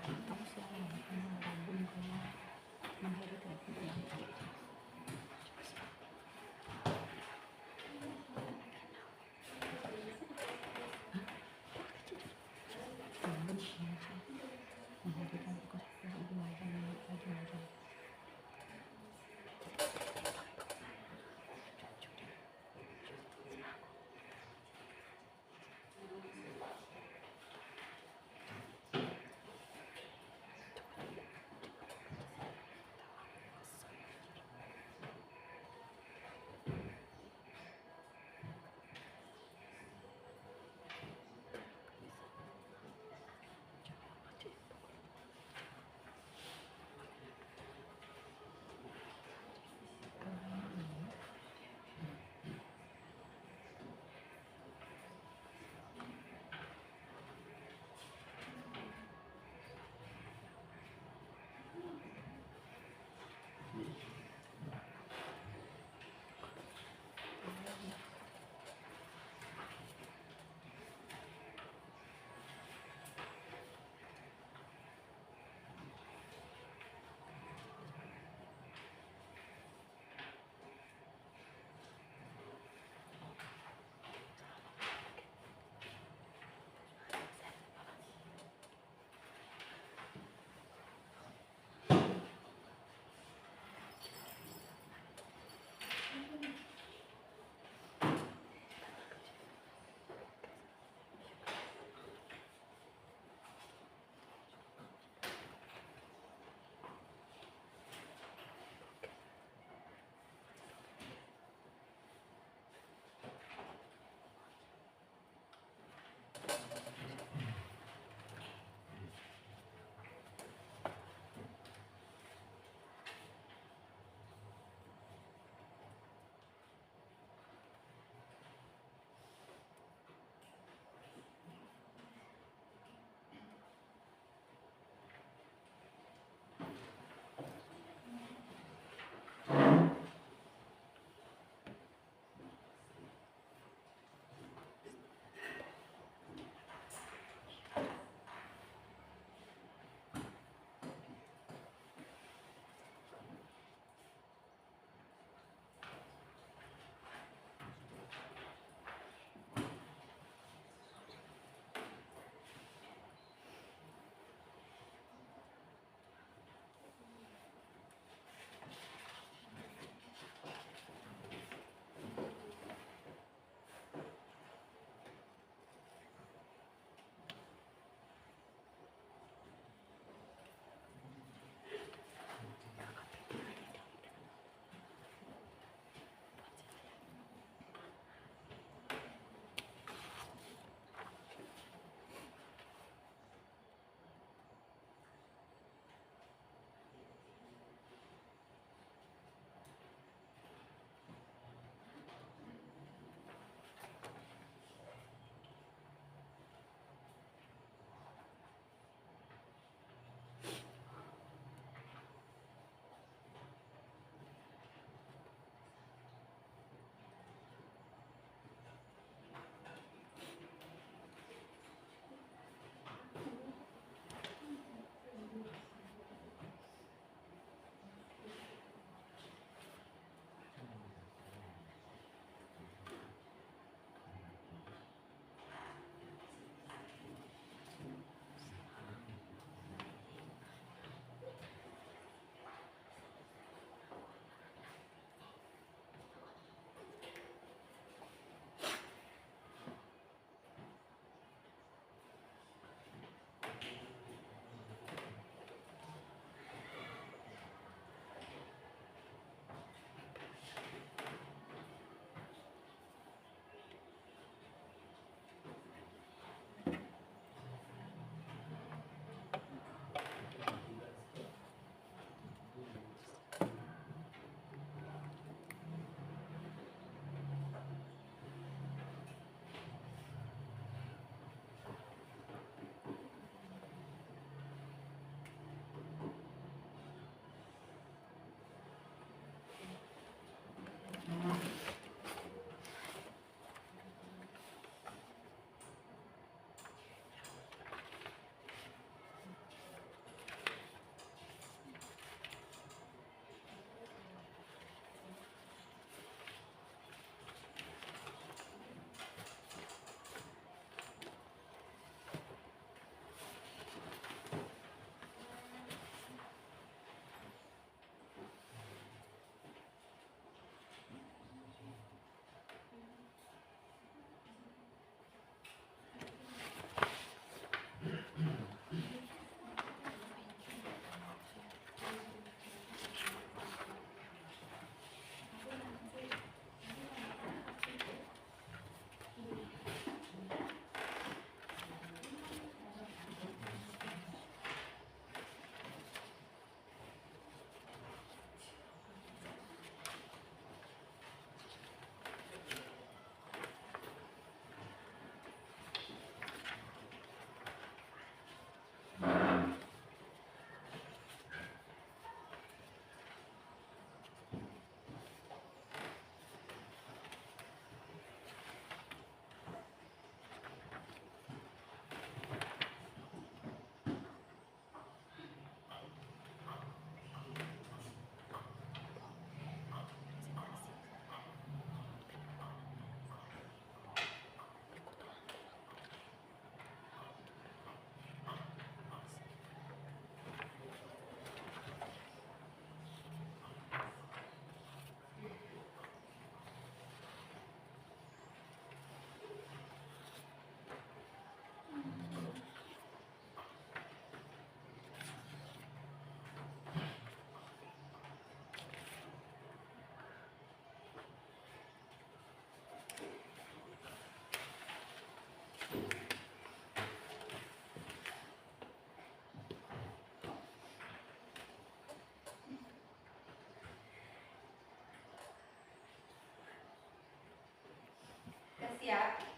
[SPEAKER 1] siap?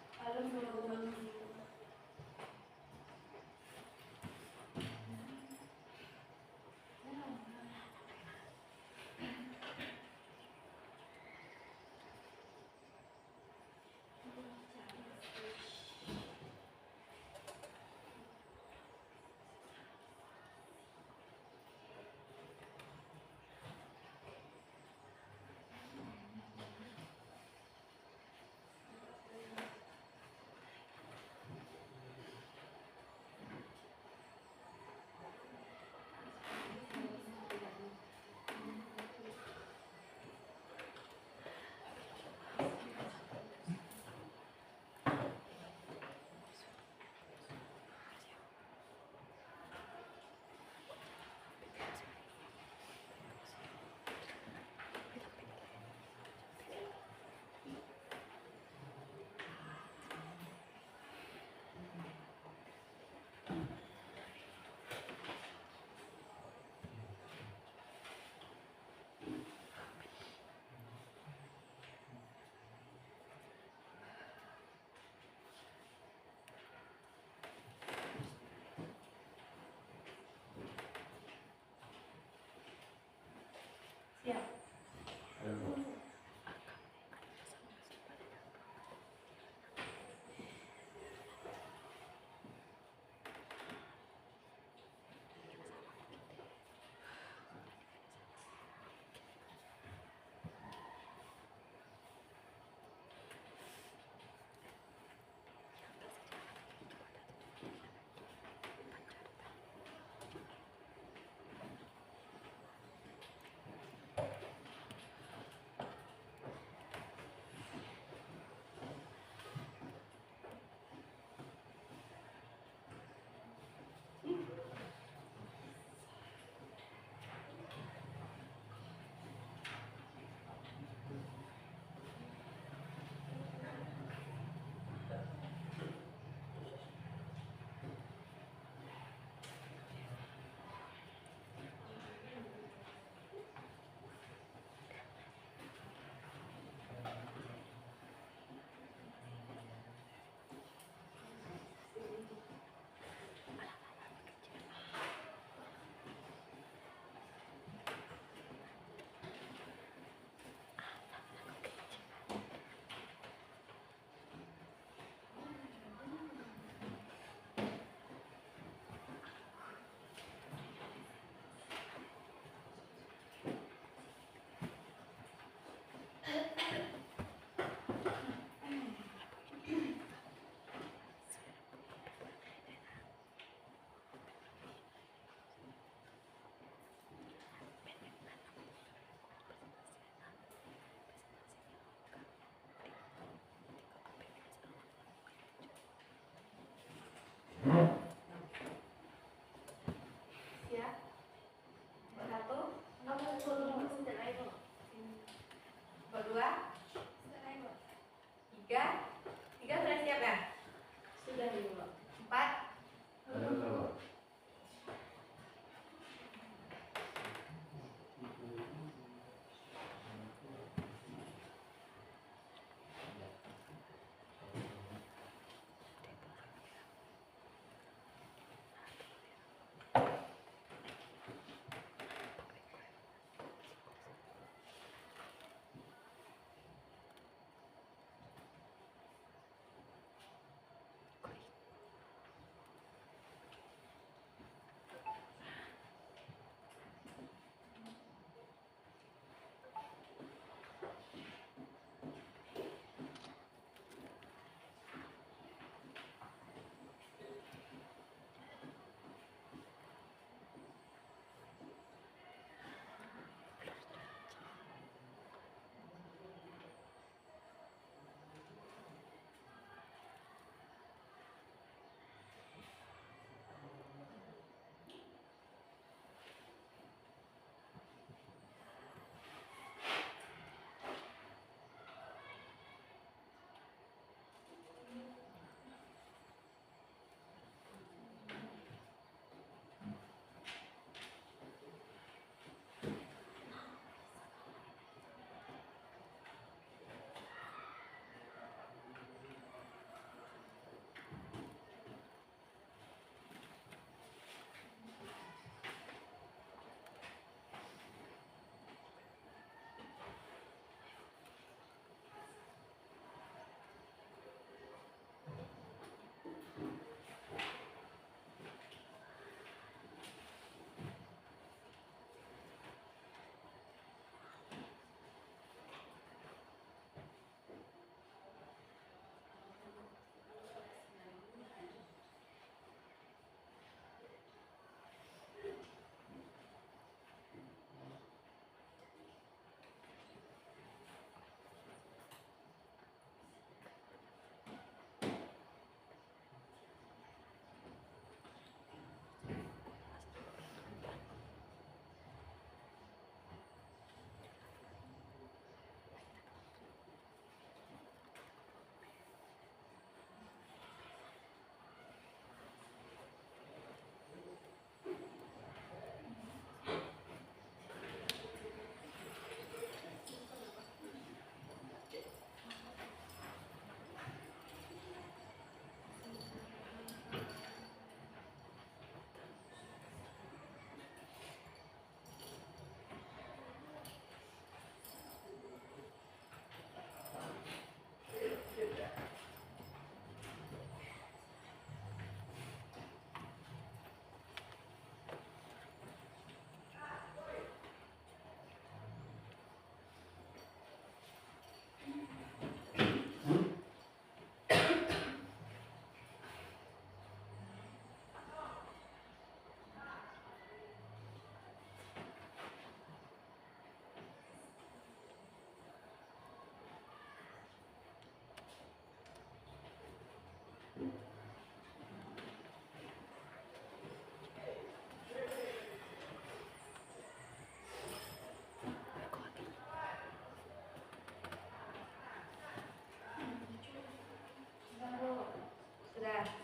[SPEAKER 1] Sudah.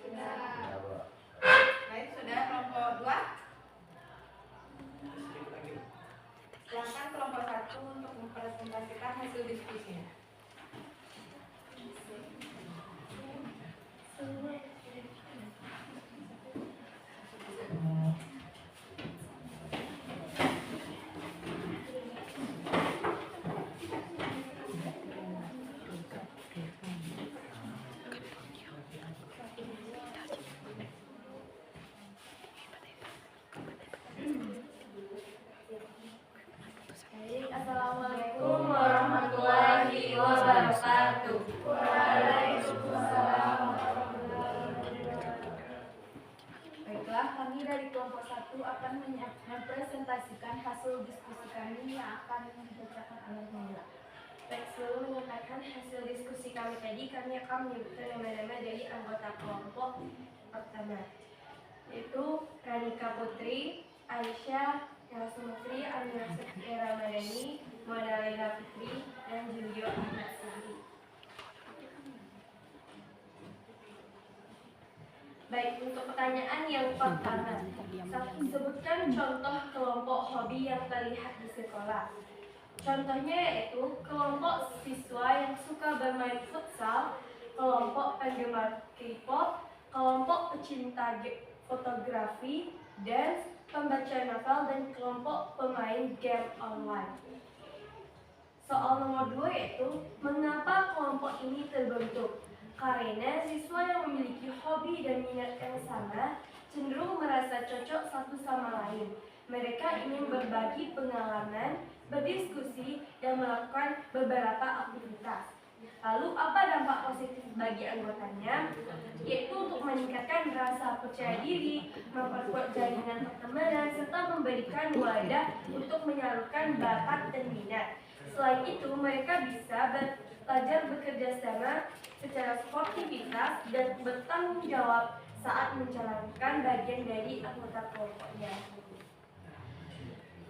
[SPEAKER 3] Ya, Bu.
[SPEAKER 1] Baik, sudah kelompok 2. Silakan kelompok 1 untuk mempresentasikan hasil diskusinya.
[SPEAKER 6] Assalamualaikum warahmatullahi wabarakatuh. Waalaikumsalam.
[SPEAKER 5] Baiklah, kami dari kelompok 1 akan mempresentasikan hasil diskusi kami yang akan dibacakan oleh Mila.
[SPEAKER 6] Baik, sebelum menyampaikan hasil diskusi kami tadi, kami akan menyebutkan nama-nama dari anggota kelompok pertama, yaitu Ranika Putri, Aisyah, Yang Sumutri, Aminah Septiara Madani, Madalena Fitri, dan Julio Ahmad Sari. Baik, untuk pertanyaan yang pertama, sebutkan contoh kelompok hobi yang terlihat di sekolah. Contohnya yaitu kelompok siswa yang suka bermain futsal, kelompok penggemar K-pop, kelompok pecinta fotografi, dance, pembaca novel, dan kelompok pemain game online. Soal nomor 2 yaitu mengapa kelompok ini terbentuk? Karena siswa yang memiliki hobi dan minat yang sama cenderung merasa cocok satu sama lain. Mereka ingin berbagi pengalaman, berdiskusi, dan melakukan beberapa aktivitas. Lalu apa dampak positif bagi anggotanya? Yaitu untuk meningkatkan rasa percaya diri, memperkuat jaringan pertemanan, serta memberikan wadah untuk menyalurkan bakat dan minat. Selain itu, mereka bisa belajar bekerja sama secara sportivitas dan bertanggung jawab saat menjalankan bagian dari anggota kelompoknya.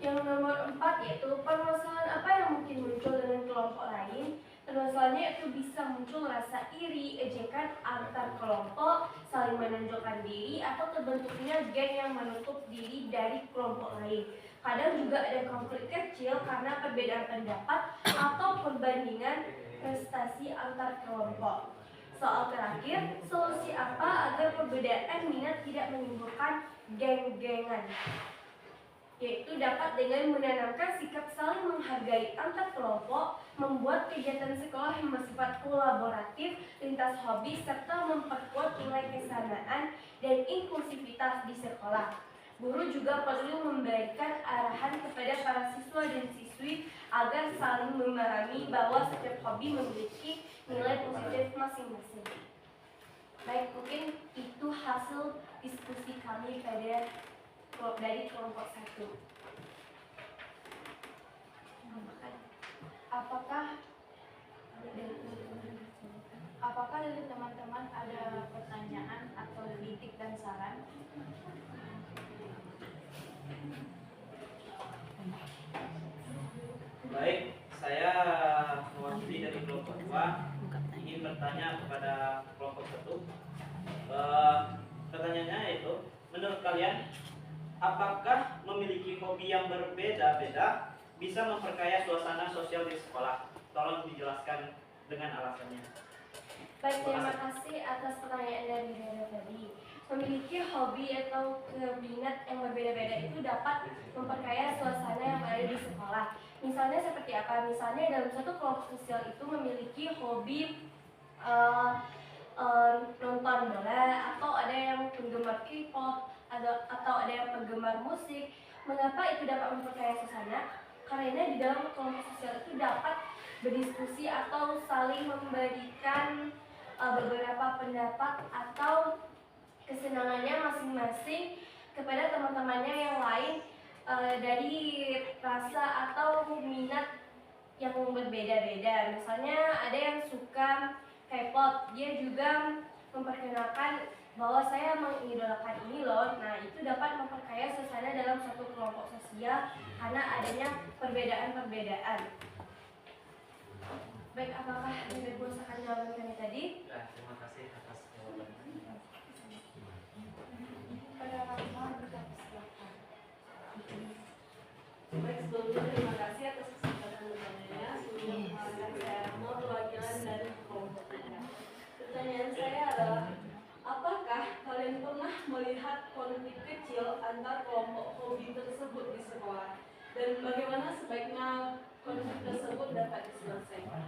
[SPEAKER 6] Yang nomor 4 yaitu permasalahan apa yang mungkin muncul dengan kelompok lain. Permasalahannya itu bisa muncul rasa iri, ejekan antar kelompok, saling menonjolkan diri, atau terbentuknya geng yang menutup diri dari kelompok lain. Kadang juga ada konflik kecil karena perbedaan pendapat atau perbandingan prestasi antar kelompok. Soal terakhir, solusi apa agar perbedaan minat tidak menimbulkan geng-gengan? Yaitu dapat dengan menanamkan sikap saling menghargai antar kelompok, membuat kegiatan sekolah yang bersifat kolaboratif, lintas hobi, serta memperkuat nilai kesamaan dan inklusivitas di sekolah. Guru juga perlu memberikan arahan kepada para siswa dan siswi agar saling memahami bahwa setiap hobi memiliki nilai positif masing-masing. Baik, mungkin itu hasil diskusi kami dari kelompok 1.
[SPEAKER 5] Apakah dari teman-teman ada pertanyaan atau kritik dan saran?
[SPEAKER 4] Baik, saya mewakili dari kelompok 2 ingin bertanya kepada kelompok 1. Pertanyaannya yaitu, menurut kalian apakah memiliki hobi yang berbeda-beda bisa memperkaya suasana sosial di sekolah? Tolong dijelaskan dengan alasannya.
[SPEAKER 6] Baik, terima kasih atas pertanyaan dari Dara tadi. Memiliki hobi atau minat yang berbeda-beda itu dapat memperkaya suasana yang ada di sekolah. Misalnya seperti apa? Misalnya dalam satu kelompok sosial itu memiliki hobi nonton bola, atau ada yang penggemar K-pop, atau ada yang penggemar musik. Mengapa itu dapat memperkaya suasana? Karena di dalam kelompok sosial itu dapat berdiskusi atau saling memberikan beberapa pendapat atau kesenangannya masing-masing kepada teman-temannya yang lain dari rasa atau minat yang berbeda-beda. Misalnya ada yang suka K-pop, dia juga memperkenalkan bahwa saya mengidolakan ini loh. Nah, itu dapat memperkaya suasana dalam satu kelompok sosial karena adanya perbedaan-perbedaan. Baik, apakah Anda bosankan jawaban kami tadi?
[SPEAKER 4] Ya, terima kasih atas jawabannya.
[SPEAKER 1] Pada Rahma silakan.
[SPEAKER 2] Baik, sebelumnya terima kasih atas kesempatan bertanya. Sebelumnya saya mau perwakilan dari kelompok 3. Pertanyaan saya adalah, apakah kalian pernah melihat konflik kecil antar kelompok hobi tersebut di sekolah? Dan bagaimana sebaiknya konflik tersebut dapat diselesaikan?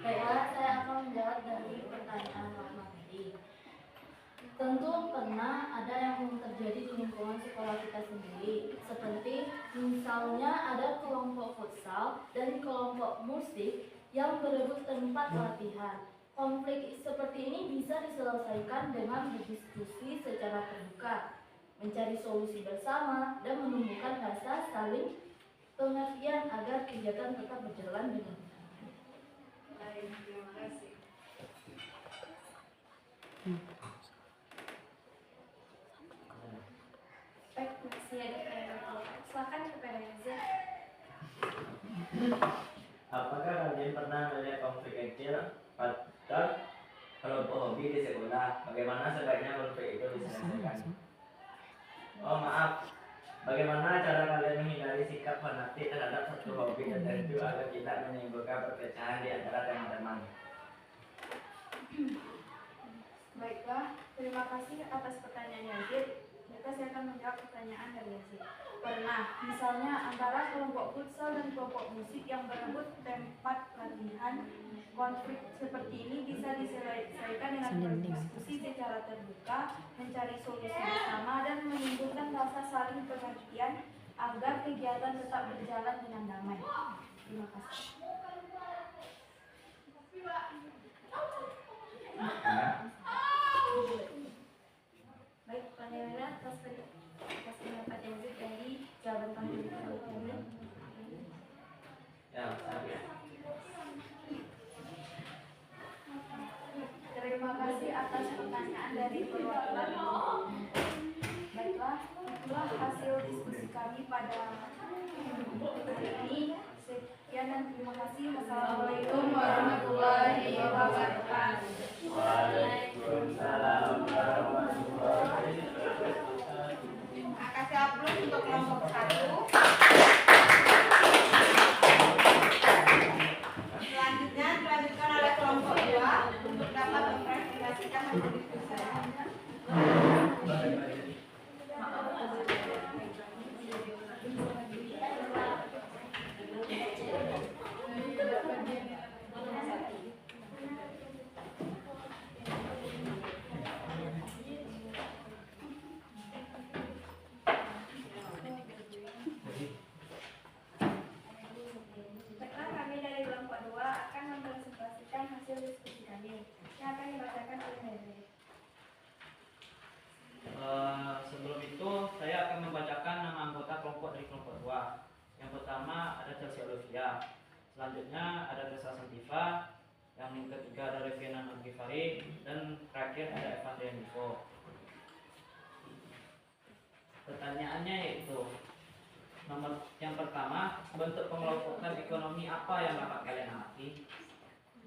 [SPEAKER 7] Baiklah, saya akan menjawab dari pertanyaan Rahma tadi. Tentu pernah ada yang terjadi di lingkungan sekolah kita sendiri, seperti misalnya ada kelompok futsal dan kelompok musik yang berebut tempat latihan. Konflik seperti ini bisa diselesaikan dengan berdiskusi secara terbuka, mencari solusi bersama, dan menumbuhkan rasa saling pengertian agar kegiatan tetap berjalan dengan baik.
[SPEAKER 2] Baik, terima kasih.
[SPEAKER 6] Baik, masih ada pertanyaan. Silakan kepada Yazid.
[SPEAKER 8] Apakah kalian pernah melihat konflik kecil pada kelompok hobi di sekolah? Bagaimana sebaiknya konflik itu diselesaikan? Oh maaf, bagaimana cara kalian menghindari sikap fanatik terhadap satu hobi tertentu agar tidak menimbulkan perpecahan di antara teman-teman?
[SPEAKER 1] Baiklah, terima kasih atas pertanyaan Yazid. Saya akan menjawab pertanyaan dari Yazid. Pernah, misalnya antara kelompok futsal dan kelompok musik yang berebut tempat latihan. Konflik seperti ini bisa diselesaikan dengan berdiskusi secara terbuka, mencari solusi bersama, dan menimbulkan rasa saling pengertian agar kegiatan tetap berjalan dengan damai. Terima kasih.
[SPEAKER 6] Baik, Panewena atas pendapat Yazid dari jawaban kami.
[SPEAKER 8] Ya, saya.
[SPEAKER 1] Terima kasih atas pertanyaan dari perwakilan. Baiklah, itulah hasil diskusi kami pada hari ini. Sekian dan terima kasih. Wassalamualaikum warahmatullahi wabarakatuh.
[SPEAKER 8] Waalaikumsalam warahmatullahi wabarakatuh.
[SPEAKER 1] Kasih aplaus untuk kelompok 1. Selanjutnya dilanjutkan oleh kelompok 2 untuk dapat mempresentasikan hasil diskusi.
[SPEAKER 6] Baiklah, kami dari kelompok 2 akan mempresentasikan hasil diskusi kami yang akan dibacakan oleh Yazid.
[SPEAKER 4] Sebelum itu saya akan membacakan nama anggota kelompok dari kelompok 2. Yang pertama ada Chelsea Olivia, selanjutnya ada Tessa Santiva, yang ketiga ada Reviana Nurgifari, dan terakhir ada Evan Rianivo. Pertanyaannya yaitu nomor yang pertama, bentuk pengelompokan ekonomi apa yang dapat kalian amati?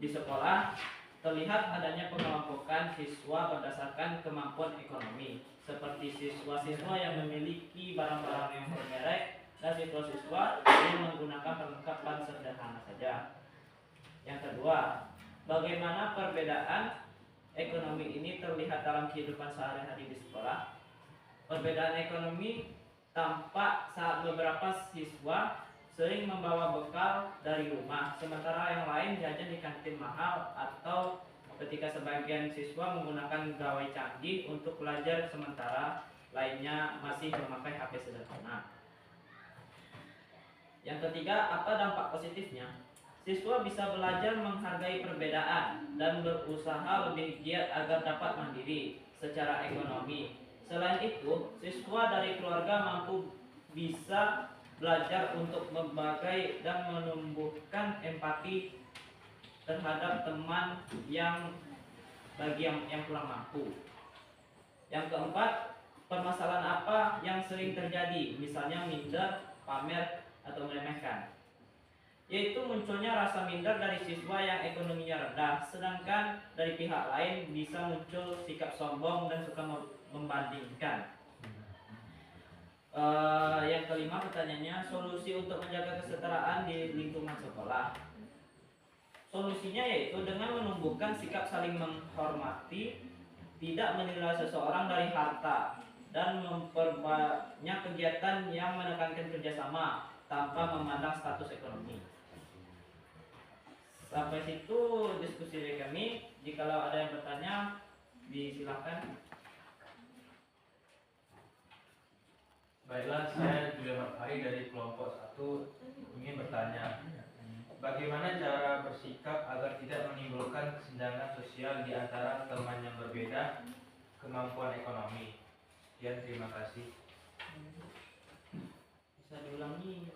[SPEAKER 4] Di sekolah terlihat adanya pengelompokan siswa berdasarkan kemampuan ekonomi, seperti siswa-siswa yang memiliki barang-barang yang bermerek dan siswa-siswa yang menggunakan perlengkapan sederhana saja. Yang kedua, bagaimana perbedaan ekonomi ini terlihat dalam kehidupan sehari-hari di sekolah? Perbedaan ekonomi tampak saat beberapa siswa sering membawa bekal dari rumah, sementara yang lain jajan di kantin mahal, atau ketika sebagian siswa menggunakan gawai canggih untuk belajar sementara lainnya masih memakai HP sederhana. Yang ketiga, apa dampak positifnya? Siswa bisa belajar menghargai perbedaan dan berusaha lebih giat agar dapat mandiri secara ekonomi. Selain itu, siswa dari keluarga mampu bisa belajar untuk membagai dan menumbuhkan empati terhadap teman yang bagi yang kurang mampu. Yang keempat, permasalahan apa yang sering terjadi, misalnya minder, pamer, atau meremehkan. Yaitu munculnya rasa minder dari siswa yang ekonominya rendah, sedangkan dari pihak lain bisa muncul sikap sombong dan suka membandingkan. Yang kelima pertanyaannya, solusi untuk menjaga kesetaraan di lingkungan sekolah. Solusinya yaitu dengan menumbuhkan sikap saling menghormati, tidak menilai seseorang dari harta, dan memperbanyak kegiatan yang menekankan kerjasama tanpa memandang status ekonomi. Sampai situ diskusi dari kami. Jikalau ada yang bertanya, disilahkan.
[SPEAKER 9] Baiklah, saya Julian Hari dari kelompok 1 ingin bertanya, bagaimana cara bersikap agar tidak menimbulkan kesenjangan sosial di antara teman yang berbeda kemampuan ekonomi? Sekian, terima kasih.
[SPEAKER 4] Bisa diulangi?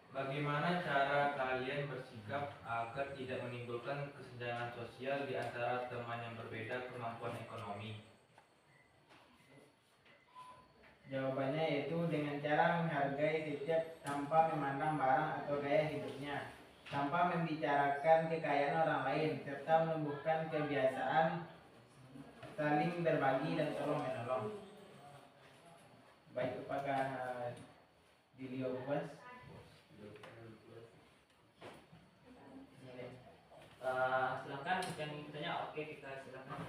[SPEAKER 9] Bagaimana cara kalian bersikap agar tidak menimbulkan kesenjangan sosial di antara teman yang berbeda kemampuan ekonomi?
[SPEAKER 10] Jawabannya yaitu dengan cara menghargai setiap tanpa memandang barang atau gaya hidupnya, tanpa membicarakan kekayaan orang lain, serta menumbuhkan kebiasaan saling berbagi dan tolong menolong. Baik, apakah Dilio puas?
[SPEAKER 4] Silakan yang ingin bertanya. Oke, kita silakan.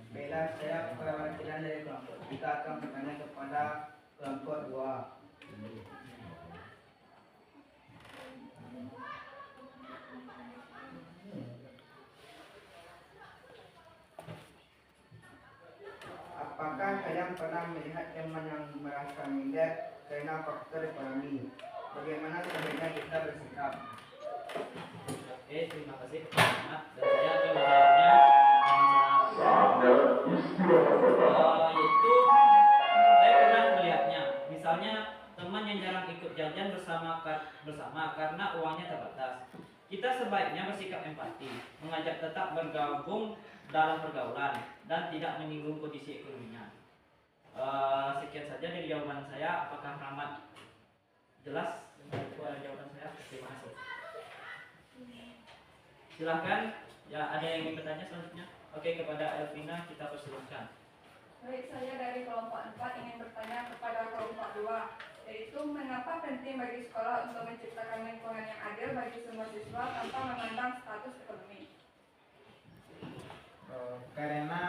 [SPEAKER 11] Baiklah, saya perwakilan dari kelompok 3 akan bertanya kepada kelompok 2. Apakah kalian pernah melihat teman yang merasa minder karena faktor ekonomi? Bagaimana sebaiknya kita bersikap?
[SPEAKER 4] Oke, terima kasih Pak Ahmad. Dan saya akan menjawabnya. Yaitu saya pernah melihatnya. Misalnya teman yang jarang ikut jajan bersama karena uangnya terbatas. Kita sebaiknya bersikap empati, mengajak tetap bergabung dalam pergaulan dan tidak menyinggung kondisi ekonominya. Sekian saja dari jawaban saya. Apakah Rahmat jelas? Itu jawaban saya. Terima kasih. Silahkan. Ya, ada yang ingin bertanya selanjutnya? Oke, kepada Elvina kita persilahkan.
[SPEAKER 1] Baik, saya dari kelompok 4 ingin bertanya kepada kelompok 2, yaitu mengapa penting bagi sekolah untuk menciptakan lingkungan yang adil bagi semua siswa tanpa memandang status ekonomi?
[SPEAKER 10] Karena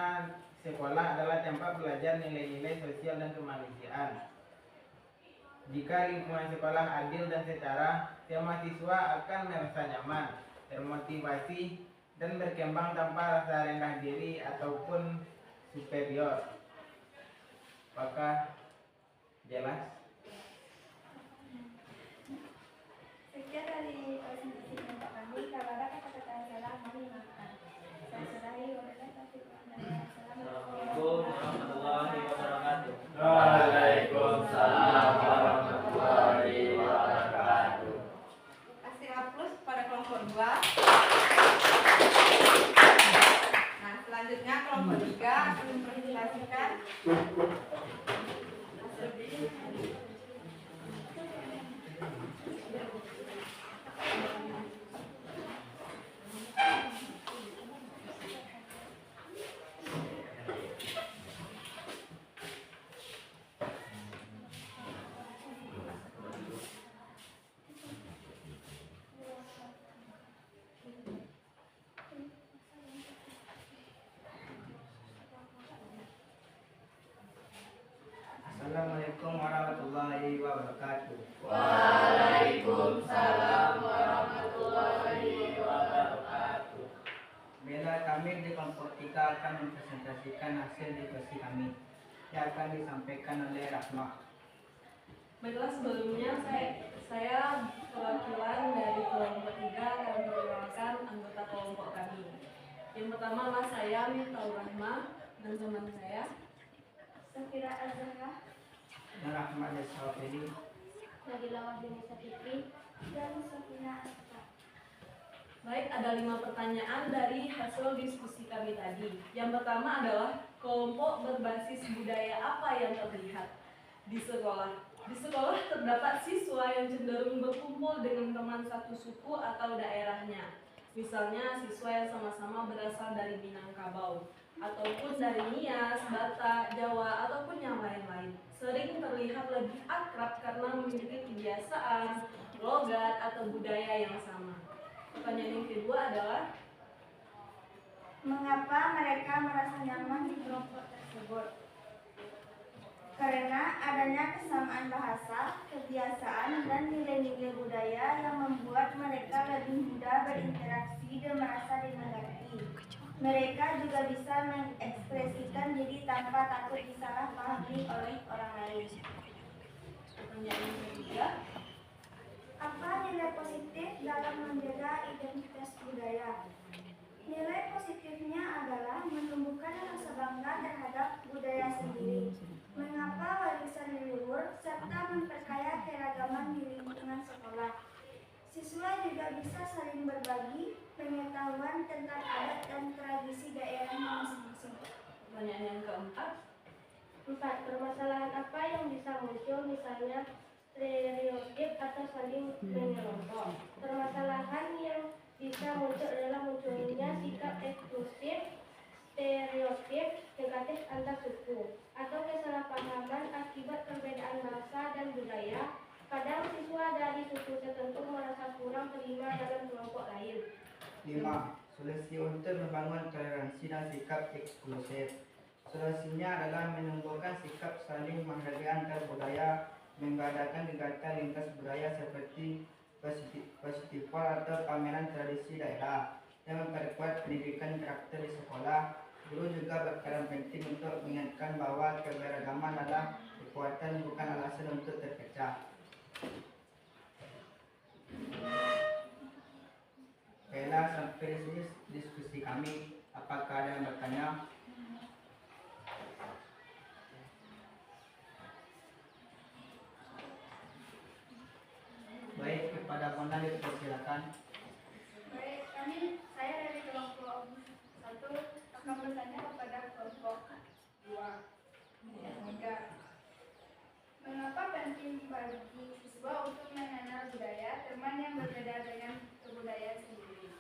[SPEAKER 10] sekolah adalah tempat belajar nilai-nilai sosial dan kemanusiaan. Jika lingkungan sekolah adil dan setara, semua siswa akan merasa nyaman, termotivasi, dan berkembang tanpa rasa rendah diri ataupun superior. Apakah jelas?
[SPEAKER 6] Sekian dari presentasi kelompok kami. Kalau ada kata-kata yang salah, mohon dimaafkan. Saya serahi wabillahi taufiq wal hidayah.
[SPEAKER 4] Assalamualaikum warahmatullahi wabarakatuh.
[SPEAKER 8] Waalaikumsalam warahmatullahi wabarakatuh.
[SPEAKER 1] Kasih aplaus pada kelompok 2. Nah, selanjutnya kelompok 3 akan mempresentasikan
[SPEAKER 11] Assalamualaikum warahmatullahi wabarakatuh.
[SPEAKER 8] Waalaikumsalam warahmatullahi wabarakatuh.
[SPEAKER 11] Bila kami di kelompok 3 akan mempresentasikan hasil diskusi kami yang akan disampaikan oleh Rahma.
[SPEAKER 2] Baiklah, sebelumnya saya perwakilan dari kelompok 3 akan memperkenalkan anggota kelompok kami. Yang pertama adalah saya Miftahul Rahma dan teman saya
[SPEAKER 6] Safira Azhara.
[SPEAKER 11] dan Ahmad Yasafeli,
[SPEAKER 6] Nabila Wardinisa Fitri, dan Sofina Astra.
[SPEAKER 2] Baik, ada 5 pertanyaan dari hasil diskusi kami tadi. Yang pertama adalah kelompok berbasis budaya apa yang terlihat di sekolah. Di sekolah terdapat siswa yang cenderung berkumpul dengan teman satu suku atau daerahnya. Misalnya siswa yang sama-sama berasal dari Minangkabau, ataupun dari Nias, Batak, Jawa, ataupun yang lain-lain. Sering terlihat lebih akrab karena memiliki kebiasaan, logat, atau budaya yang sama. Pertanyaan yang kedua adalah,
[SPEAKER 12] mengapa mereka merasa nyaman di kelompok tersebut? Karena adanya kesamaan bahasa, kebiasaan, dan nilai-nilai budaya yang membuat mereka lebih mudah berinteraksi dan merasa dimengerti. Mereka juga bisa mengekspresikan diri tanpa takut disalahpahami oleh orang lain.
[SPEAKER 2] pertanyaan yang ketiga,
[SPEAKER 12] Apa nilai positif dalam menjaga identitas budaya? Nilai positifnya adalah menumbuhkan rasa bangga terhadap budaya sendiri, mengapa warisan leluhur, serta memperkaya keragaman di lingkungan sekolah. Siswa juga bisa saling berbagi pengetahuan tentang adat dan tradisi daerahnya masing-masing.
[SPEAKER 2] pertanyaan yang keempat,
[SPEAKER 6] 4. Permasalahan apa yang bisa muncul, misalnya stereotip atau saling menyelompok. Permasalahan yang bisa muncul adalah munculnya sikap eksklusif, stereotip negatif antar suku, atau kesalahpahaman akibat perbedaan bahasa dan budaya. Kadang siswa dari suku tertentu merasa kurang terima dalam kelompok lain.
[SPEAKER 11] 5. Solusi untuk membangun toleransi dan sikap eksklusif. Solusinya adalah menumbuhkan sikap saling menghargai antar budaya, mengadakan kegiatan lintas budaya seperti festival atau pameran tradisi daerah, dan memperkuat pendidikan karakter di sekolah. Guru juga berperan penting untuk mengingatkan bahwa keberagaman adalah kekuatan, bukan alasan untuk terpecah. Baiklah, sampai di sini diskusi kami. Apakah ada yang bertanya? Baik, kepada Mona dipersilakan.
[SPEAKER 12] Baik, saya dari kelompok 1 akan bertanya kepada kelompok 2. Mengapa penting bagi siswa untuk mengenal budaya teman yang berbeda dengan kebudayaan sendiri?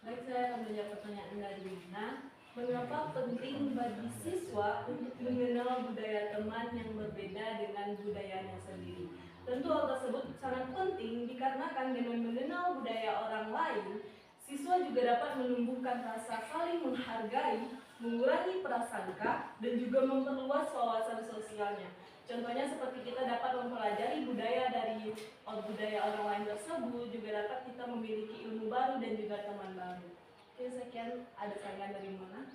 [SPEAKER 2] baik, saya akan menjawab pertanyaan dari Lina. Mengapa penting bagi siswa untuk mengenal budaya teman yang berbeda dengan budayanya sendiri? Tentu hal tersebut sangat penting dikarenakan dengan mengenal budaya orang lain, siswa juga dapat menumbuhkan rasa saling menghargai, mengurangi prasangka, dan juga memperluas wawasan sosialnya. Contohnya seperti kita dapat mempelajari budaya dari budaya orang lain tersebut, juga dapat kita memiliki ilmu baru dan juga teman baru. Oke, sekian. Ada saran dari mana?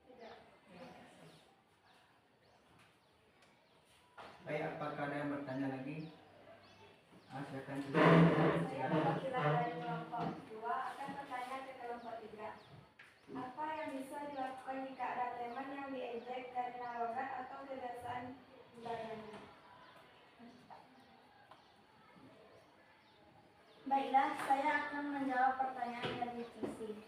[SPEAKER 12] Tidak.
[SPEAKER 11] Baik, apakah ada yang bertanya lagi? Silakan.
[SPEAKER 12] Saya perwakilan dari kelompok 2 akan bertanya ke kelompok 3. Apa yang bisa dilakukan jika ada teman yang diejek karena logat atau kebiasaan budayanya? Baiklah, saya akan menjawab pertanyaan yang diskusi.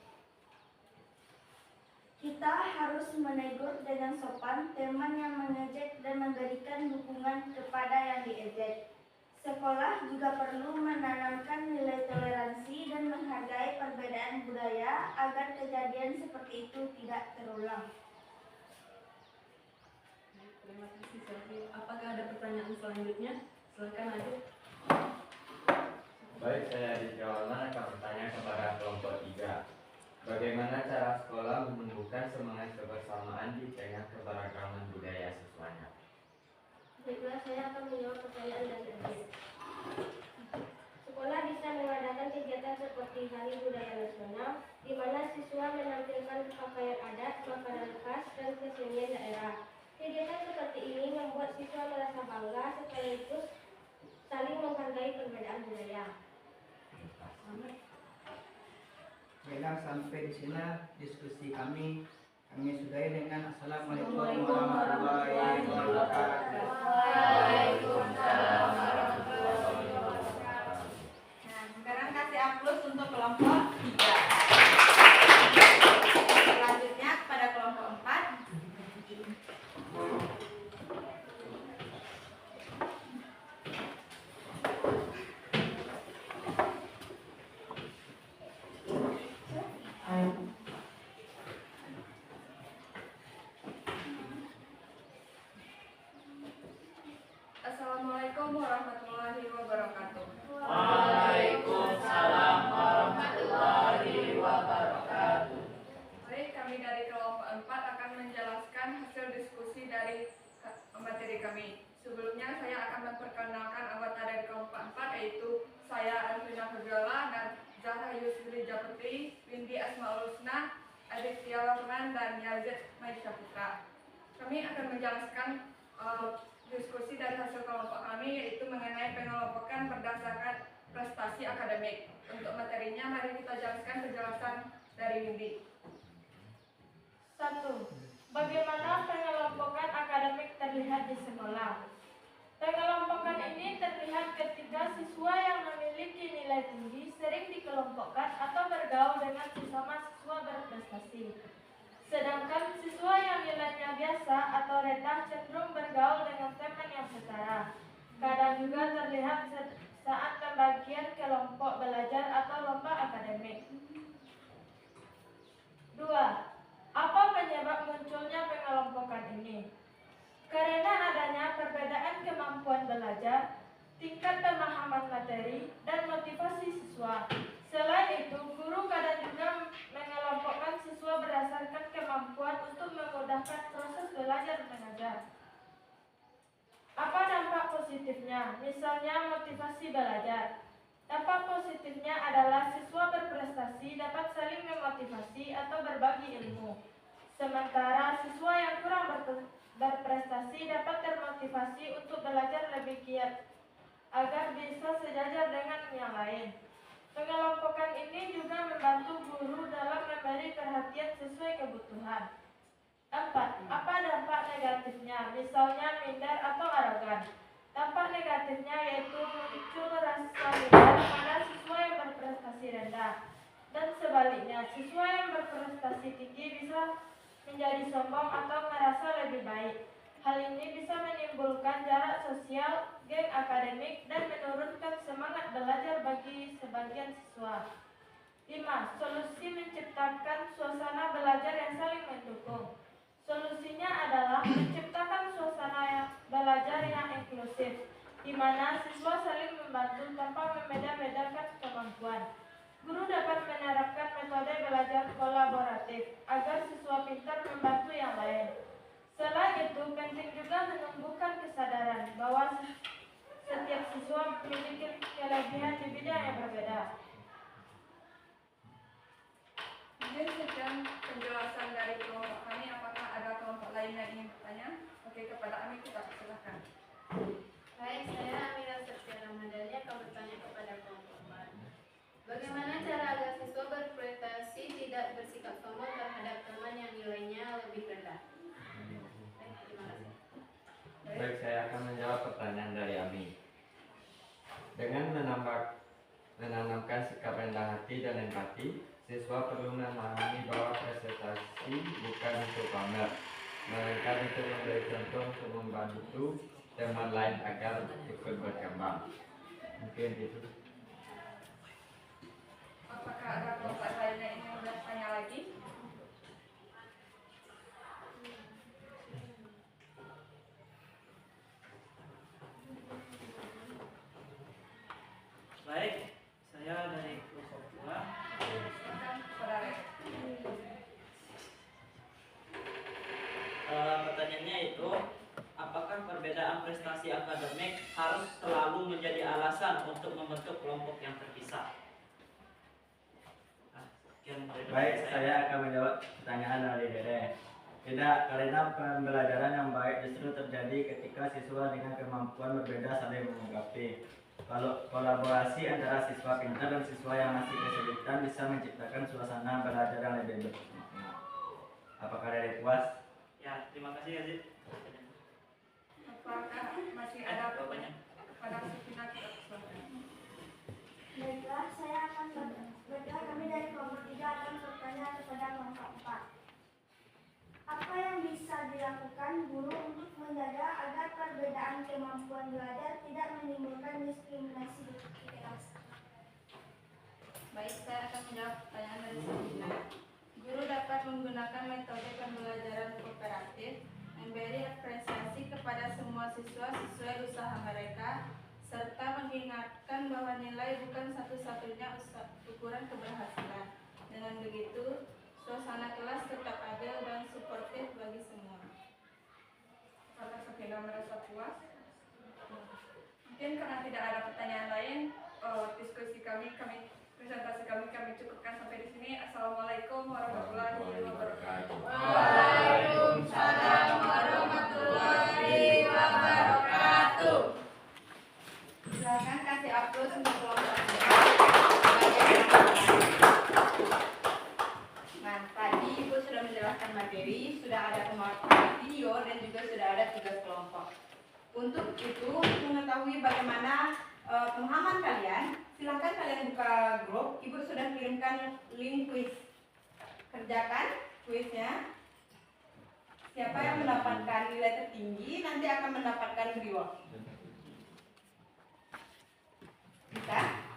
[SPEAKER 12] Kita harus menegur dengan sopan teman yang mengejek dan memberikan dukungan kepada yang diejek. Sekolah juga perlu menanamkan nilai toleransi dan menghargai perbedaan budaya agar kejadian seperti itu tidak terulang.
[SPEAKER 2] Terima kasih, Sofi. Apakah ada pertanyaan selanjutnya? Silakan aja.
[SPEAKER 3] Baik, saya di Jawaban akan bertanya kepada kelompok 3. Bagaimana cara sekolah menumbuhkan semangat kebersamaan di tengah keberagaman budaya siswanya?
[SPEAKER 6] Baiklah, saya akan menjawab pertanyaan dari Adit. Sekolah bisa mengadakan kegiatan seperti Hari Budaya Nasional, di mana siswa menampilkan pakaian adat, makanan khas, dan kesenian daerah. Kegiatan seperti ini membuat siswa merasa bangga sekaligus saling menghargai perbedaan budaya.
[SPEAKER 11] Baiklah, sampai di sini diskusi kami. Kami sudahi dengan Assalamualaikum
[SPEAKER 2] warahmatullahi wabarakatuh.
[SPEAKER 1] Waalaikumsalam warahmatullahi wabarakatuh. Nah, sekarang kasih aplaus untuk kelompok 3. Selanjutnya kepada kelompok 4. Assalamualaikum warahmatullahi wabarakatuh.
[SPEAKER 4] Waalaikumsalam warahmatullahi wabarakatuh.
[SPEAKER 1] Baik, kami dari kelompok 4 akan menjelaskan hasil diskusi dari materi kami. Sebelumnya saya akan memperkenalkan anggota dari kelompok 4, yaitu saya Alvina Fabiola dan Zahra Yusri Japetri, Windy Asmaul Husna, Aditya Warman, dan Yazid Maisha Putra. Kami akan menjelaskan diskusi dari hasil kelompok kami, yaitu mengenai pengelompokan berdasarkan prestasi akademik. Untuk materinya, mari kita jelaskan penjelasan dari Windy.
[SPEAKER 6] 1. Bagaimana pengelompokan akademik terlihat di sekolah? Pengelompokan ini terlihat ketika siswa yang memiliki nilai tinggi sering dikelompokkan atau bergaul dengan sesama siswa berprestasi. Sedangkan siswa yang nilainya biasa atau rendah cenderung bergaul dengan teman yang setara. Kadang juga terlihat saat pembagian kelompok belajar atau lomba akademik. 2. Apa penyebab munculnya pengelompokan ini? Karena adanya perbedaan kemampuan belajar, tingkat pemahaman materi, dan motivasi siswa. Selain itu, guru kadang juga mengelompokkan siswa berdasarkan kemampuan untuk memudahkan proses belajar mengajar. Apa dampak positifnya? Misalnya motivasi belajar. Dampak positifnya adalah siswa berprestasi dapat saling memotivasi atau berbagi ilmu. Sementara siswa yang kurang berprestasi dapat termotivasi untuk belajar lebih giat agar bisa sejajar dengan yang lain. Pengelompokan ini juga membantu guru dalam memberi perhatian sesuai kebutuhan. 4. Apa dampak negatifnya? Misalnya minder atau arogan. Dampak negatifnya yaitu muncul rasa minder pada siswa yang berprestasi rendah. Dan sebaliknya, siswa yang berprestasi tinggi bisa menjadi sombong atau merasa lebih baik. Hal ini bisa menimbulkan jarak sosial, geng akademik, dan menurunkan semangat belajar bagi sebagian siswa. 5. Solusi menciptakan suasana belajar yang saling mendukung. Solusinya adalah menciptakan suasana belajar yang inklusif, di mana siswa saling membantu tanpa membeda-bedakan kemampuan. Guru dapat menerapkan metode belajar kolaboratif agar siswa pintar membantu yang lain. Selain itu, penting juga menumbuhkan kesadaran bahwa setiap siswa memiliki kelebihan di bidang yang berbeda.
[SPEAKER 1] Mungkin sekian penjelasan dari kelompok kami. Apakah ada kelompok lain yang ingin bertanya? Oke, kepada Ami kita persilakan.
[SPEAKER 7] Baik, saya Amira Septiana Madania akan bertanya kepada kelompok 4. Bagaimana cara agar siswa berprestasi tidak bersikap sombong terhadap teman yang nilainya lebih rendah? Terima kasih.
[SPEAKER 3] Baik, saya akan menjawab pertanyaan dari Ami. Dengan menanamkan sikap rendah hati dan empati, siswa perlu memahami bahwa prestasi bukan untuk pamer, melainkan untuk memberi contoh untuk membantu teman lain agar ikut berkembang. Mungkin itu.
[SPEAKER 1] Apakah ada kelompok lain yang ingin bertanya lagi?
[SPEAKER 4] Baik, saya dari kelompok 2. Pertanyaannya itu, apakah perbedaan prestasi akademik harus selalu menjadi alasan untuk membentuk kelompok yang terpisah?
[SPEAKER 8] Baik, saya akan menjawab pertanyaan dari Dede. Tidak, karena pembelajaran yang baik justru terjadi ketika siswa dengan kemampuan berbeda saling melengkapi. Kalau kolaborasi antara siswa pintar dan siswa yang masih kesulitan bisa menciptakan suasana belajar yang lebih bermakna. Apakah dari puas?
[SPEAKER 4] Ya, terima kasih Yazid.
[SPEAKER 1] Apakah masih ada
[SPEAKER 4] Bapaknya.
[SPEAKER 1] pada Sufina kita persilahkan.
[SPEAKER 12] Baiklah, kami dari kelompok 3 akan bertanya kepada kelompok 4. Apa yang bisa dilakukan guru untuk menjaga agar perbedaan kemampuan belajar tidak menimbulkan diskriminasi di kelas?
[SPEAKER 1] Baik, saya akan menjawab pertanyaan dari Sufina. Guru dapat menggunakan metode pembelajaran kooperatif, memberi apresiasi kepada semua siswa sesuai usaha mereka, serta mengingatkan bahwa nilai bukan satu-satunya ukuran keberhasilan. Dengan begitu, suasana kelas tetap adil dan suportif bagi semua. Apakah Sufina merasa puas? Mungkin karena tidak ada pertanyaan lain, diskusi presentasi kami cukupkan sampai di sini. Assalamualaikum warahmatullahi wabarakatuh.
[SPEAKER 13] Waalaikumsalam warahmatullahi wabarakatuh.
[SPEAKER 1] Silakan kasih aplaus untuk kelompok. Nah, tadi Ibu sudah menjelaskan materi, sudah ada pemaparan video dan juga sudah ada tugas kelompok. Untuk itu, mengetahui bagaimana pemahaman kalian, silahkan kalian buka grup. Ibu sudah kirimkan link kuis. Kerjakan kuisnya. Siapa yang mendapatkan nilai tertinggi nanti akan mendapatkan reward. Bisa?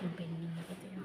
[SPEAKER 13] Mungkin gitu ya.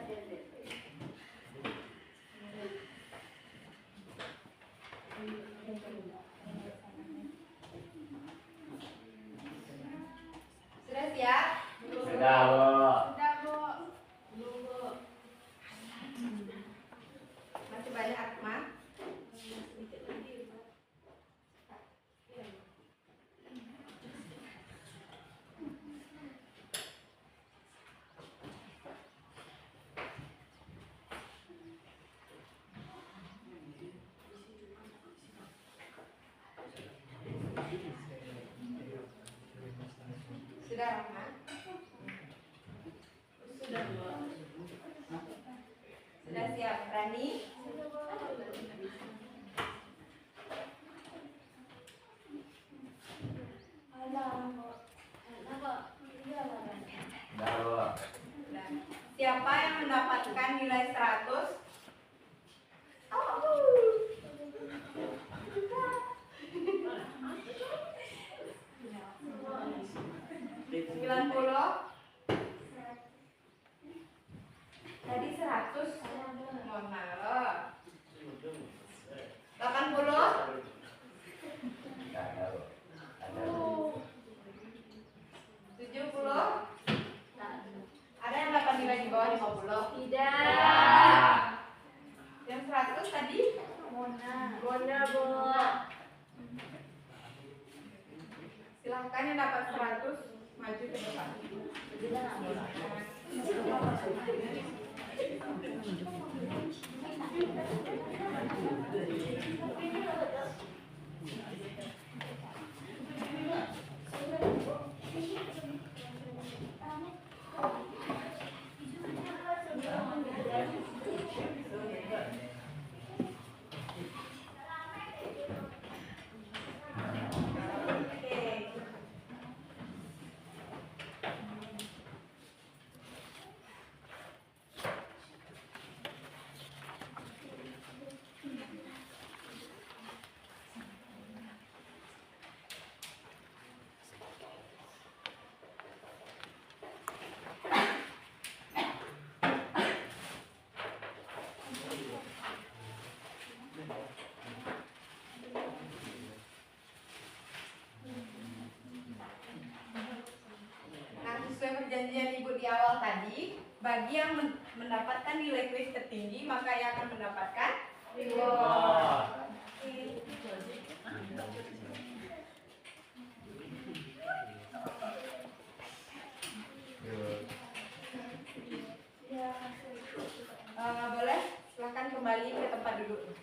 [SPEAKER 1] Sudah siap?
[SPEAKER 8] Sudah, Bu.
[SPEAKER 1] Sudah, Bu. Masih banyak Akma? Sudah, Rahma? Sudah, Bu. Sudah siap, Rani?
[SPEAKER 8] Sudah, Bu.
[SPEAKER 1] Sudah. Siapa yang mendapatkan nilai 100? Sembilan puluh. Tadi 100. Mohon maaf. 80.
[SPEAKER 8] Sudah, Bu. Ada, Bu.
[SPEAKER 1] 70. Ada yang dapat nilai di bawah 50?
[SPEAKER 6] Tidak.
[SPEAKER 1] Yang 100 tadi?
[SPEAKER 6] Mona, Bu.
[SPEAKER 1] Silahkan yang dapat 100 maju ke depan. Sesuai perjanjian Ibu di awal tadi, bagi yang mendapatkan nilai kuis tertinggi, maka ia akan mendapatkan reward. Boleh, silakan kembali ke tempat duduk.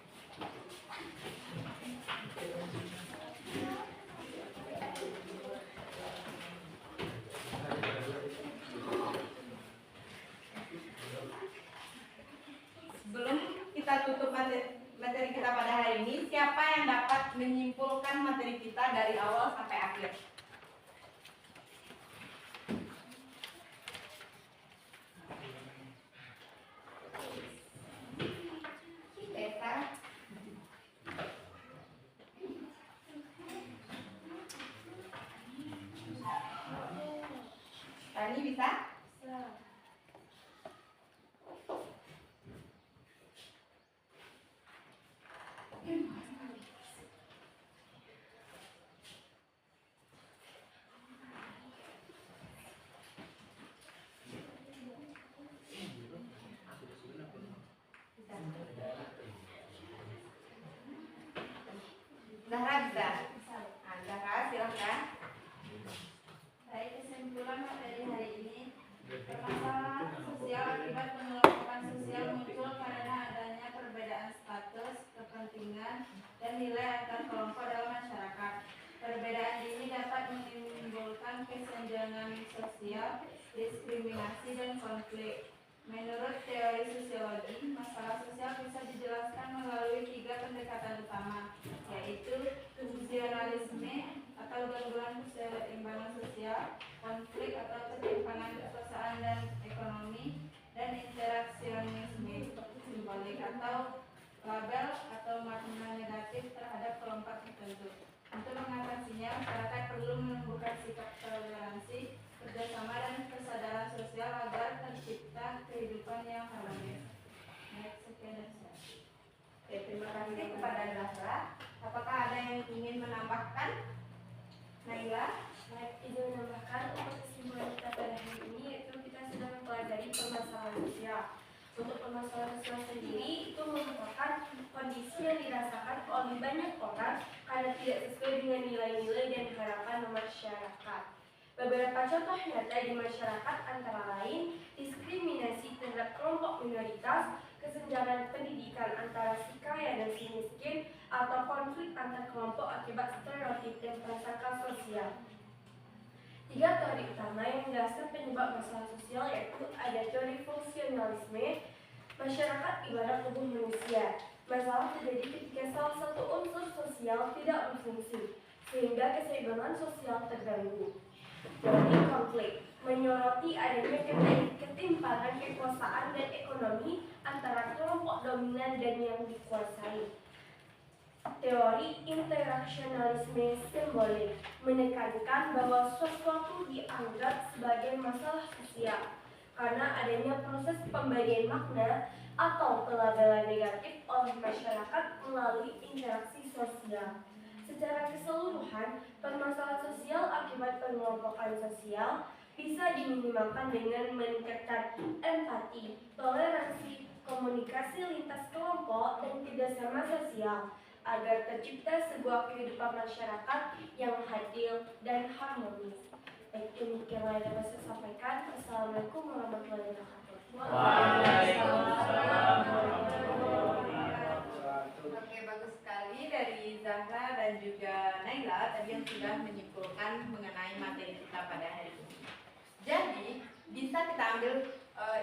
[SPEAKER 1] Sebelum kita tutup materi kita pada hari ini, siapa yang dapat menyimpulkan materi kita dari awal sampai akhir? Eta. Tani bisa? Zahra bisa? Nah, Zahra silahkan. Dari kesimpulan materi hari ini, permasalahan sosial akibat pengelompokan sosial muncul karena adanya perbedaan status, kepentingan, dan nilai antar kelompok dalam masyarakat. Perbedaan ini dapat menimbulkan kesenjangan sosial, diskriminasi, dan konflik. Menurut teori sosiologi, masalah sosial bisa dijelaskan melalui 3 pendekatan utama, yaitu fungsionalisme atau gangguan keseimbangan sosial, konflik atau ketimpangan kekuasaan dan ekonomi, dan interaksionisme simbolik atau label atau makna negatif terhadap kelompok tertentu. Untuk mengatasinya, masyarakat perlu menumbuhkan sikap toleransi, kerjasama, dan kesadaran sosial agar tercipta kehidupan yang harmonis. kasih kepada Zahra. Apakah ada yang ingin menambahkan? Naila?
[SPEAKER 6] Baik, izin menambahkan untuk kesimpulan kita pada hari ini yaitu kita sudah mempelajari permasalahan sosial. Untuk permasalahan sosial sendiri itu merupakan kondisi yang dirasakan oleh banyak orang karena tidak sesuai dengan nilai-nilai dan harapan masyarakat. Beberapa contoh nyata di masyarakat antara lain diskriminasi terhadap kelompok minoritas, kesenjangan pendidikan antara si kaya dan si miskin, atau konflik antar kelompok akibat stereotip dan prasangka sosial. 3 teori utama yang menjelaskan penyebab masalah sosial yaitu ada teori fungsionalisme, masyarakat ibarat tubuh manusia. Masalah terjadi ketika salah satu unsur sosial tidak berfungsi, sehingga keseimbangan sosial terganggu. Teori konflik menyoroti adanya ketimpangan kekuasaan dan ekonomi antara kelompok dominan dan yang dikuasai. Teori interaksionalisme simbolik menekankan bahwa sesuatu dianggap sebagai masalah sosial karena adanya proses pembagian makna atau pelabelan negatif oleh masyarakat melalui interaksi sosial. Secara keseluruhan, permasalahan sosial akibat pengelompokan sosial bisa diminimalkan dengan meningkatkan empati, toleransi, komunikasi lintas kelompok, dan kerjasama sosial agar tercipta sebuah kehidupan masyarakat yang adil dan harmonis. Baik, demikianlah yang dapat saya sampaikan. Assalamualaikum warahmatullahi wabarakatuh.
[SPEAKER 1] Waalaikumsalam. Oke, bagus sekali dari Zahra dan juga Naila tadi yang sudah menyimpulkan mengenai materi kita pada hari ini. Jadi, bisa kita ambil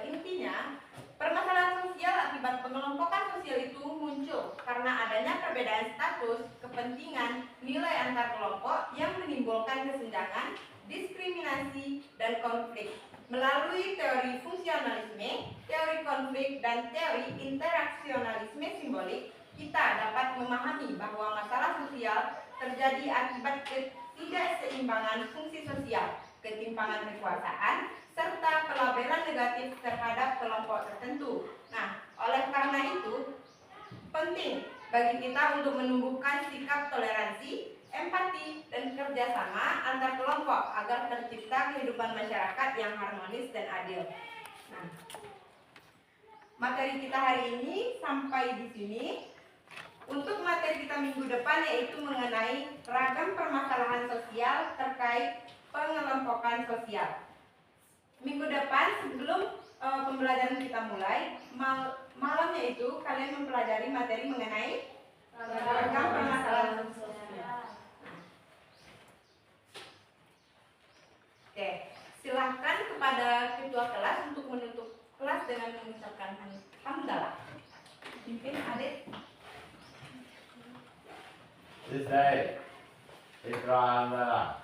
[SPEAKER 1] intinya, permasalahan sosial akibat pengelompokan sosial itu muncul karena adanya perbedaan status, kepentingan, nilai antar kelompok yang menimbulkan kesenjangan, diskriminasi, dan konflik. Melalui teori fungsionalisme, teori konflik, dan teori interaksionalisme simbolik, kita dapat memahami bahwa masalah sosial terjadi akibat ketidakseimbangan fungsi sosial, ketimpangan kekuasaan, serta pelabelan negatif terhadap kelompok tertentu. Nah, oleh karena itu, penting bagi kita untuk menumbuhkan sikap toleransi, empati, dan kerjasama antar kelompok agar tercipta kehidupan masyarakat yang harmonis dan adil. Nah, materi kita hari ini sampai di sini. Untuk materi kita minggu depan yaitu mengenai ragam permasalahan sosial terkait pengelompokan sosial. Minggu depan sebelum pembelajaran kita mulai, malamnya itu kalian mempelajari materi mengenai ragam permasalahan sosial. Oke, silahkan kepada ketua kelas untuk menutup kelas dengan mengucapkan hamdalah. Pimpin adik.
[SPEAKER 14] This day, Isra Hamdalah.